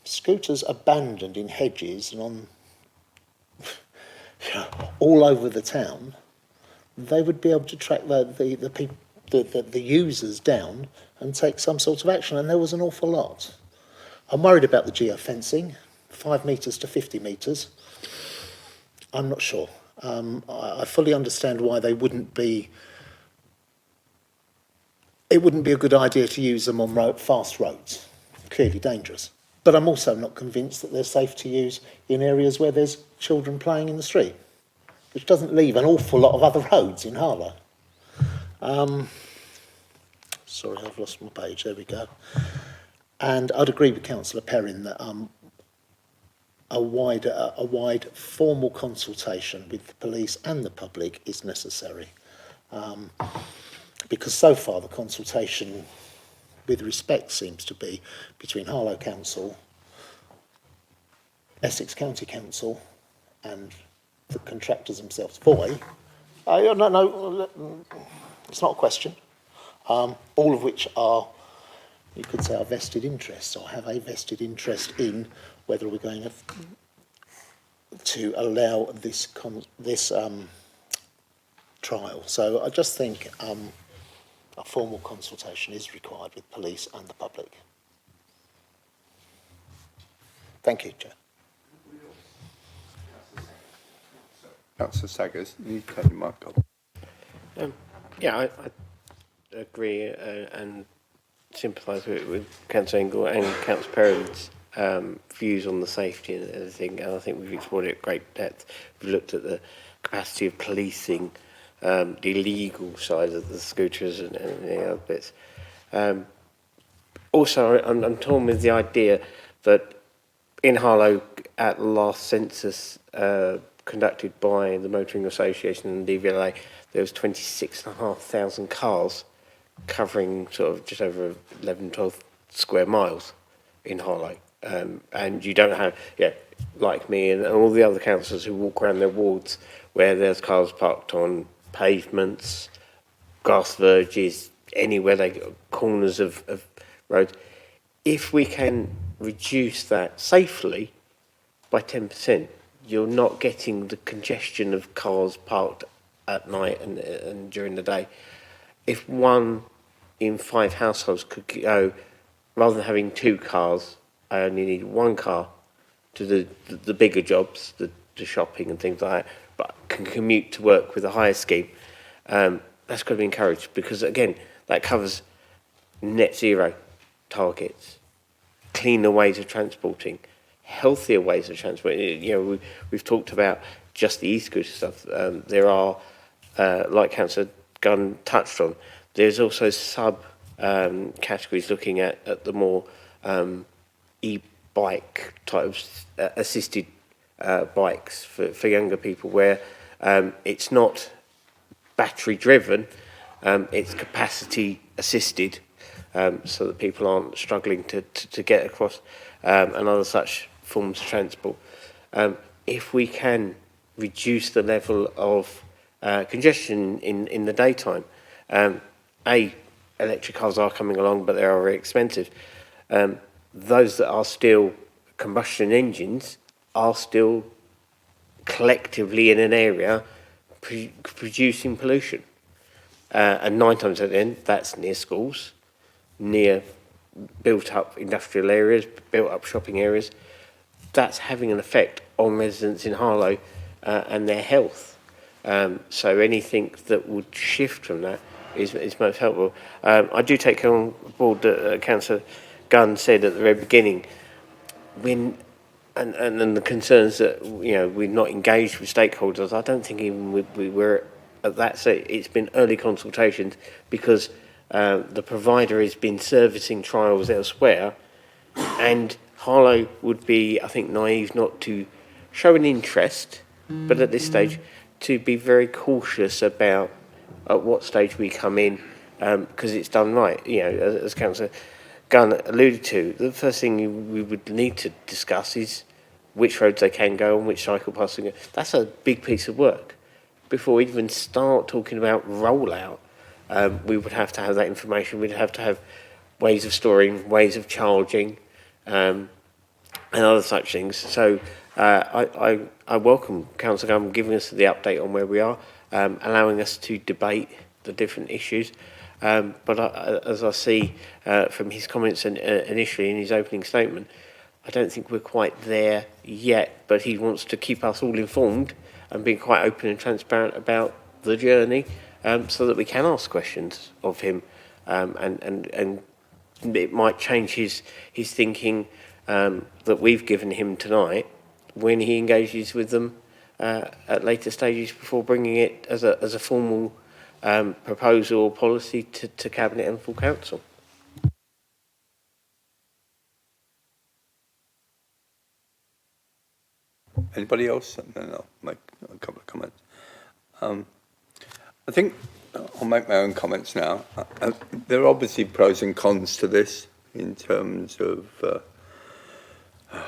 scooters abandoned in hedges and on all over the town, they would be able to track the users down and take some sort of action, and there was an awful lot. I'm worried about the geofencing, 5 metres to 50 metres. I'm not sure. I fully understand why it wouldn't be a good idea to use them on fast roads, clearly dangerous. But I'm also not convinced that they're safe to use in areas where there's children playing in the street, which doesn't leave an awful lot of other roads in Harlow. Sorry, I've lost my page. There we go. And I'd agree with Councillor Perrin that a wide formal consultation with the police and the public is necessary, because so far the consultation, with respect, seems to be between Harlow Council, Essex County Council, and the contractors themselves. Voy, no, it's not a question. All of which are, you could say, are vested interests, or have a vested interest in whether we're going to allow this trial. So I just think a formal consultation is required with police and the public. Thank you, Chair. Councillor Saggers, you take your mic off. Yeah, I agree and sympathise with Councillor Ingle and Councillor Perrin's views on the safety and everything, and I think we've explored it at great depth. We've looked at the capacity of policing, the illegal side of the scooters and the other bits. Also, I'm torn with the idea that in Harlow, at the last census conducted by the Motoring Association and the DVLA, there was 26,500 cars covering sort of just over 11, 12 square miles in Harlow. And you don't have, like me and all the other councillors who walk around their wards where there's cars parked on pavements, grass verges, anywhere they go, corners of roads. If we can reduce that safely by 10%, you're not getting the congestion of cars parked at night and during the day. If 1 in 5 households could go, rather than having 2 cars, I only need 1 car to the bigger jobs, the shopping and things like that, but can commute to work with a hire scheme, that's got to be encouraged, because again, that covers net zero targets, cleaner ways of transporting, healthier ways of transporting. You know, we've talked about just the e-scooter stuff. There are, like Councillor Gunn touched on, there's also categories looking at the more e-bike types, assisted bikes for younger people, where it's not battery driven, it's capacity assisted, so that people aren't struggling to get across, and other such forms of transport. If we can reduce the level of congestion in the daytime, electric cars are coming along, but they are very expensive. Those that are still combustion engines are still collectively in an area producing pollution. And 9 times out of 10, that's near schools, near built-up industrial areas, built-up shopping areas. That's having an effect on residents in Harlow and their health. So anything that would shift from that is most helpful. I do take on board that Councillor Gunn said at the very beginning, and the concerns that, you know, we're not engaged with stakeholders. I don't think even we were at that stage. It's been early consultations, because the provider has been servicing trials elsewhere, and Harlow would be, I think, naive not to show an interest, but at this stage to be very cautious about at what stage we come in, because it's done right. You know, as Councillor Gunn alluded to, the first thing we would need to discuss is which roads they can go on, which cycle paths they can go. That's a big piece of work. Before we even start talking about rollout, we would have to have that information. We'd have to have ways of storing, ways of charging, and other such things. So I welcome Councillor Gunn giving us the update on where we are, allowing us to debate the different issues. But as I see from his comments initially in his opening statement, I don't think we're quite there yet, but he wants to keep us all informed and be quite open and transparent about the journey, so that we can ask questions of him, and it might change his thinking that we've given him tonight when he engages with them at later stages, before bringing it as a formal proposal or policy to Cabinet and full council. Anybody else? And then I'll make a couple of comments. I think I'll make my own comments now. There are obviously pros and cons to this in terms of, I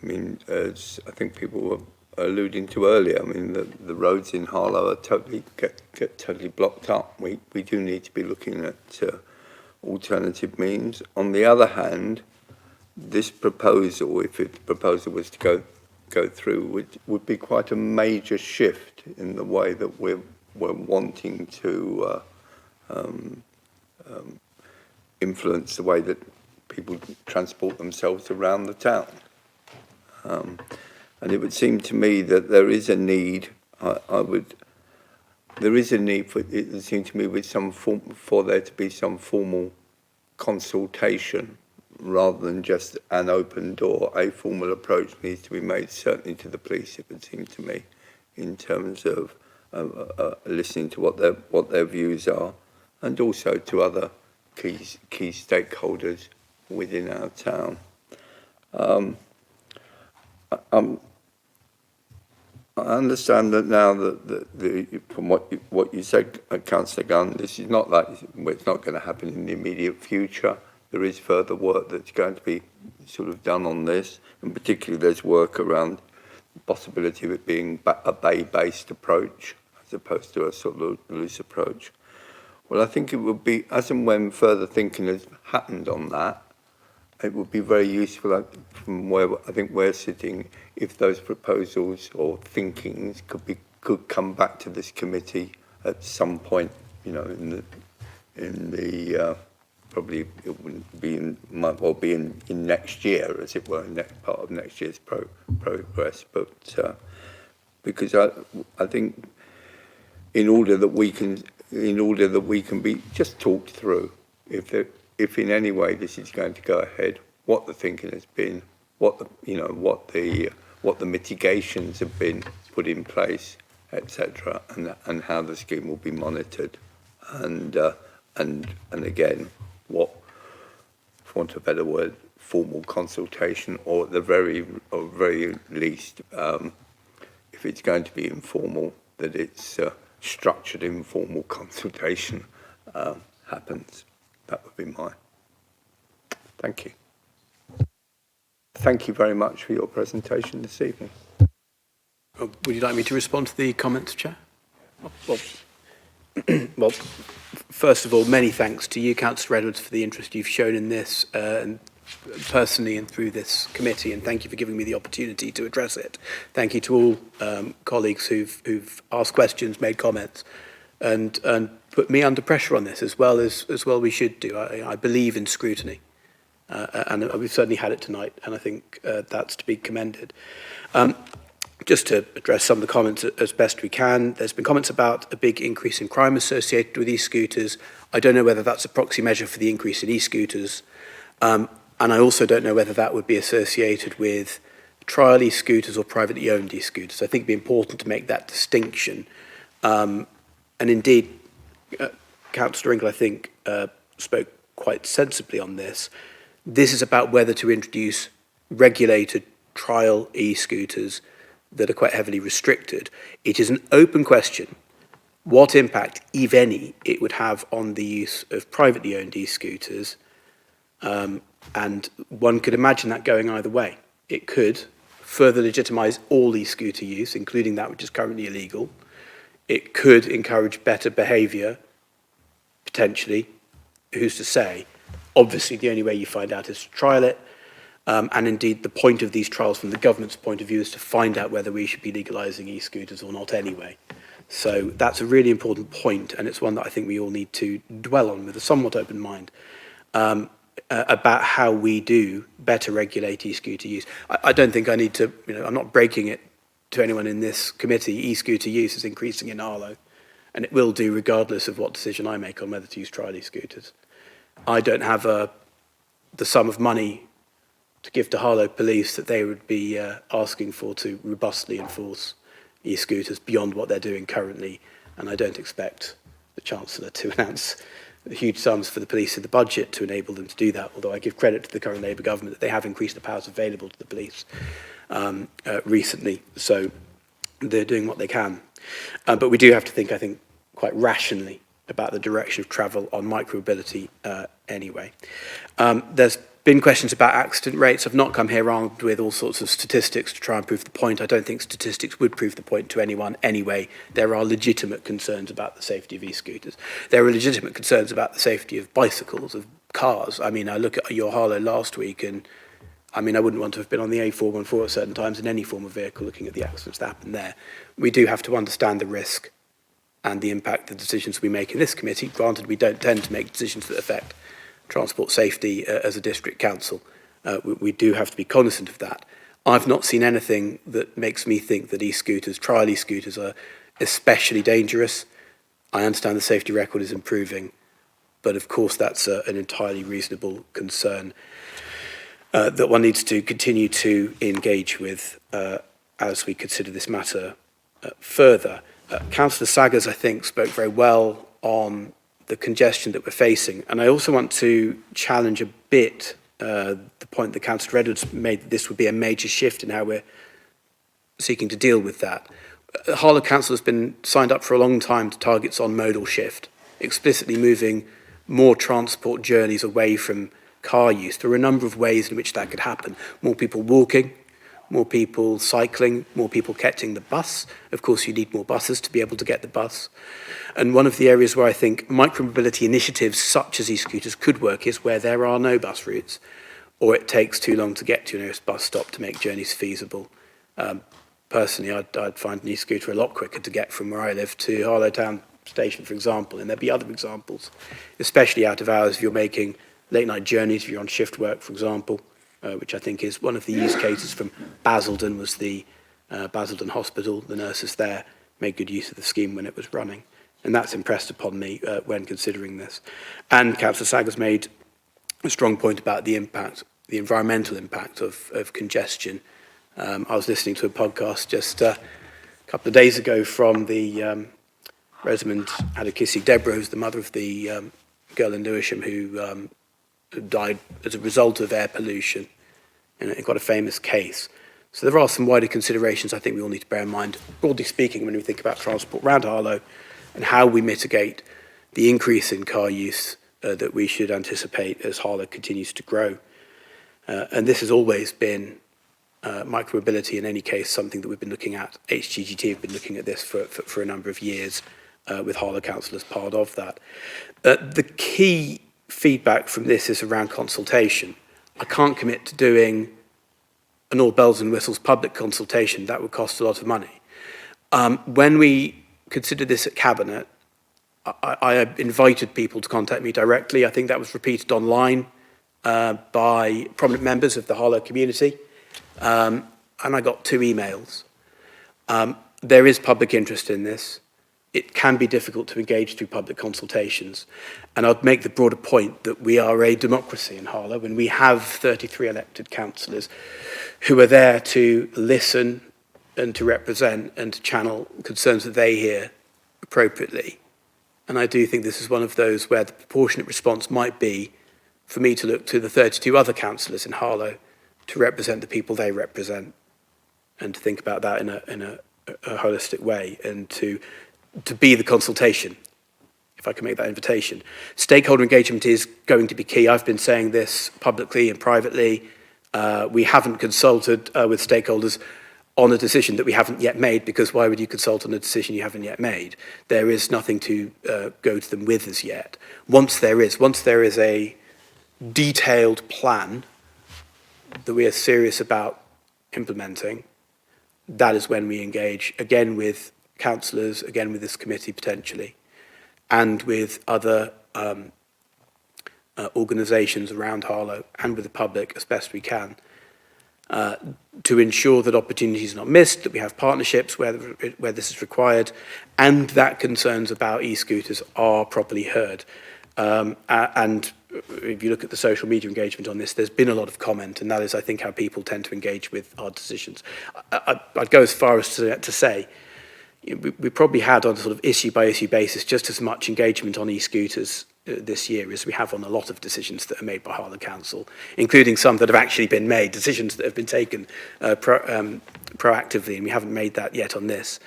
mean, as I think people were alluding to earlier, I mean, the roads in Harlow are get totally blocked up. We do need to be looking at alternative means. On the other hand, this proposal, if the proposal was to go through, would be quite a major shift in the way that we're wanting to influence the way that people transport themselves around the town. And it would seem to me that there is a need. There is a need for it would seem to me with for there to be some formal consultation, rather than just an open door. A formal approach needs to be made, certainly to the police, it would seem to me, in terms of listening to what their views are, and also to other key stakeholders within our town. I understand that now that from what you said, Councillor Gunn, this is not like it's not going to happen in the immediate future. There is further work that's going to be sort of done on this, and particularly there's work around the possibility of it being a bay-based approach. I as opposed to a sort of loose approach. Well, I think it would be, as and when further thinking has happened on that, it would be very useful from where I think we're sitting if those proposals or thinkings could come back to this committee at some point, you know, in the probably it wouldn't be in next year, as it were, next part of next year's progress. But because I think in order that we can be just talked through, if in any way this is going to go ahead, what the thinking has been, what the mitigations have been put in place, etc., and how the scheme will be monitored, and again, what, for want of a better word, formal consultation, or at the very least, if it's going to be informal, that it's structured informal consultation happens. That would be mine. Thank you. Thank you very much for your presentation this evening. Would you like me to respond to the comments, Chair? Well, first of all, many thanks to you, Councillor Edwards, for the interest you've shown in this, and personally and through this committee, and thank you for giving me the opportunity to address it. Thank you to all colleagues who've asked questions, made comments, and put me under pressure on this as well we should do. I believe in scrutiny, and we've certainly had it tonight, and I think that's to be commended. Just to address some of the comments as best we can, there's been comments about a big increase in crime associated with e-scooters. I don't know whether that's a proxy measure for the increase in e-scooters, and I also don't know whether that would be associated with trial e-scooters or privately owned e-scooters. I think it'd be important to make that distinction. And indeed, Councillor Ingle, I think, spoke quite sensibly on this. This is about whether to introduce regulated trial e-scooters that are quite heavily restricted. It is an open question what impact, if any, it would have on the use of privately owned e-scooters. And one could imagine that going either way. It could further legitimise all e-scooter use, including that which is currently illegal. It could encourage better behaviour, potentially. Who's to say? Obviously, the only way you find out is to trial it. And indeed, the point of these trials from the government's point of view is to find out whether we should be legalising e-scooters or not anyway. So that's a really important point, and it's one that I think we all need to dwell on with a somewhat open mind, about how we do better regulate e-scooter use. I don't think I need to, I'm not breaking it to anyone in this committee. E-scooter use is increasing in Harlow, and it will do regardless of what decision I make on whether to use trial e-scooters. I don't have the sum of money to give to Harlow Police that they would be asking for to robustly enforce e-scooters beyond what they're doing currently, and I don't expect the Chancellor to announce huge sums for the police in the budget to enable them to do that, although I give credit to the current Labour government that they have increased the powers available to the police recently, so they're doing what they can. But we do have to think, I think, quite rationally about the direction of travel on micromobility anyway. There's been questions about accident rates. I've not come here armed with all sorts of statistics to try and prove the point. I don't think statistics would prove the point to anyone anyway. There are legitimate concerns about the safety of e-scooters. There are legitimate concerns about the safety of bicycles, of cars. I mean, I look at your Harlow last week, and I mean, I wouldn't want to have been on the A414 at certain times in any form of vehicle looking at the accidents that happen there. We do have to understand the risk and the impact the decisions we make in this committee. Granted, we don't tend to make decisions that affect transport safety as a district council. We do have to be cognizant of that. I've not seen anything that makes me think that e-scooters, trial e-scooters, are especially dangerous. I understand the safety record is improving, but of course that's an entirely reasonable concern that one needs to continue to engage with as we consider this matter further. Councillor Saggers, I think, spoke very well on the congestion that we're facing. And I also want to challenge a bit the point that Councillor Edwards made, that this would be a major shift in how we're seeking to deal with that. Harlow Council has been signed up for a long time to targets on modal shift, explicitly moving more transport journeys away from car use. There are a number of ways in which that could happen. More people walking, more people cycling, more people catching the bus. Of course, you need more buses to be able to get the bus. And one of the areas where I think micromobility initiatives such as e-scooters could work is where there are no bus routes, or it takes too long to get to your nearest bus stop to make journeys feasible. Personally, I'd find an e-scooter a lot quicker to get from where I live to Harlow Town Station, for example, and there'd be other examples, especially out of hours if you're making late night journeys, if you're on shift work, for example, which I think is one of the use cases from Basildon, was the Basildon Hospital. The nurses there made good use of the scheme when it was running, and that's impressed upon me when considering this. And Councillor Saggers made a strong point about the impact, the environmental impact of congestion. I was listening to a podcast just a couple of days ago from the Rosamond Adekisi Deborah, who's the mother of the girl in Lewisham who died as a result of air pollution in quite a famous case. So there are some wider considerations I think we all need to bear in mind, broadly speaking, when we think about transport around Harlow and how we mitigate the increase in car use that we should anticipate as Harlow continues to grow. And this has always been micromobility, in any case, something that we've been looking at. HGGT have been looking at this for a number of years, with Harlow Council as part of that. The key feedback from this is around consultation. I can't commit to doing an all bells and whistles public consultation. That would cost a lot of money. When we considered this at Cabinet, I invited people to contact me directly. I think that was repeated online by prominent members of the Harlow community. And I got 2 emails. There is public interest in this. It can be difficult to engage through public consultations. And I'd make the broader point that we are a democracy in Harlow, and we have 33 elected councillors who are there to listen and to represent and to channel concerns that they hear appropriately. And I do think this is one of those where the proportionate response might be for me to look to the 32 other councillors in Harlow to represent the people they represent, and to think about that in a holistic way, and to be the consultation, if I can make that invitation. Stakeholder engagement is going to be key. I've been saying this publicly and privately. We haven't consulted with stakeholders on a decision that we haven't yet made, because why would you consult on a decision you haven't yet made? There is nothing to go to them with as yet. Once there is a detailed plan that we are serious about implementing, that is when we engage, again with councillors, again with this committee potentially, and with other organisations around Harlow and with the public as best we can, to ensure that opportunities are not missed, that we have partnerships where this is required, and that concerns about e-scooters are properly heard. And if you look at the social media engagement on this, there's been a lot of comment, and that is, I think, how people tend to engage with our decisions. I'd go as far as to say, we probably had on a sort of issue-by-issue basis just as much engagement on e-scooters this year as we have on a lot of decisions that are made by Harlow Council, including some that have actually been made, decisions that have been taken proactively, and we haven't made that yet on this.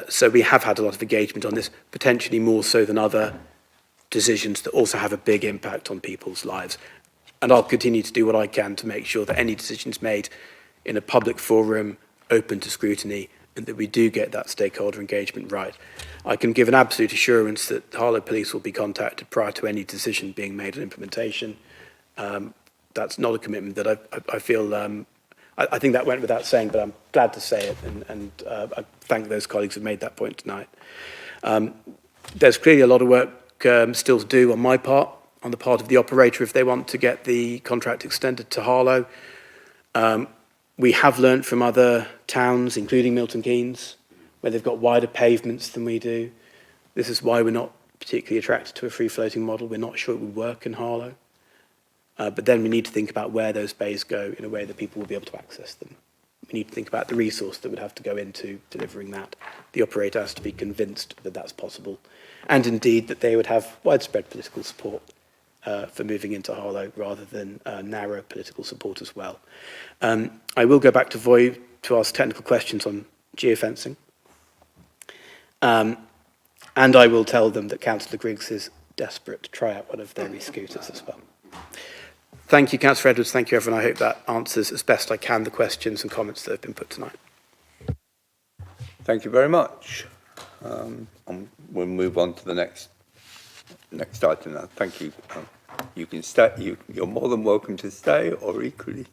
So we have had a lot of engagement on this, potentially more so than other decisions that also have a big impact on people's lives. And I'll continue to do what I can to make sure that any decisions made in a public forum, open to scrutiny, and that we do get that stakeholder engagement right. I can give an absolute assurance that Harlow Police will be contacted prior to any decision being made on implementation. That's not a commitment that I feel, I think that went without saying, but I'm glad to say it, and I thank those colleagues who made that point tonight. There's clearly a lot of work still to do on my part, on the part of the operator, if they want to get the contract extended to Harlow. We have learnt from other towns, including Milton Keynes, where they've got wider pavements than we do. This is why we're not particularly attracted to a free-floating model. We're not sure it would work in Harlow. But then we need to think about where those bays go in a way that people will be able to access them. We need to think about the resource that would have to go into delivering that. The operator has to be convinced that that's possible, and indeed that they would have widespread political support for moving into Harlow rather than narrow political support as well. I will go back to Voy to ask technical questions on geofencing. And I will tell them that Councillor Griggs is desperate to try out one of their e-scooters as well. Thank you, Councillor Edwards. Thank you, everyone. I hope that answers as best I can the questions and comments that have been put tonight. Thank you very much. And we'll move on to the next item now. Thank you. You can stay. You're more than welcome to stay, or equally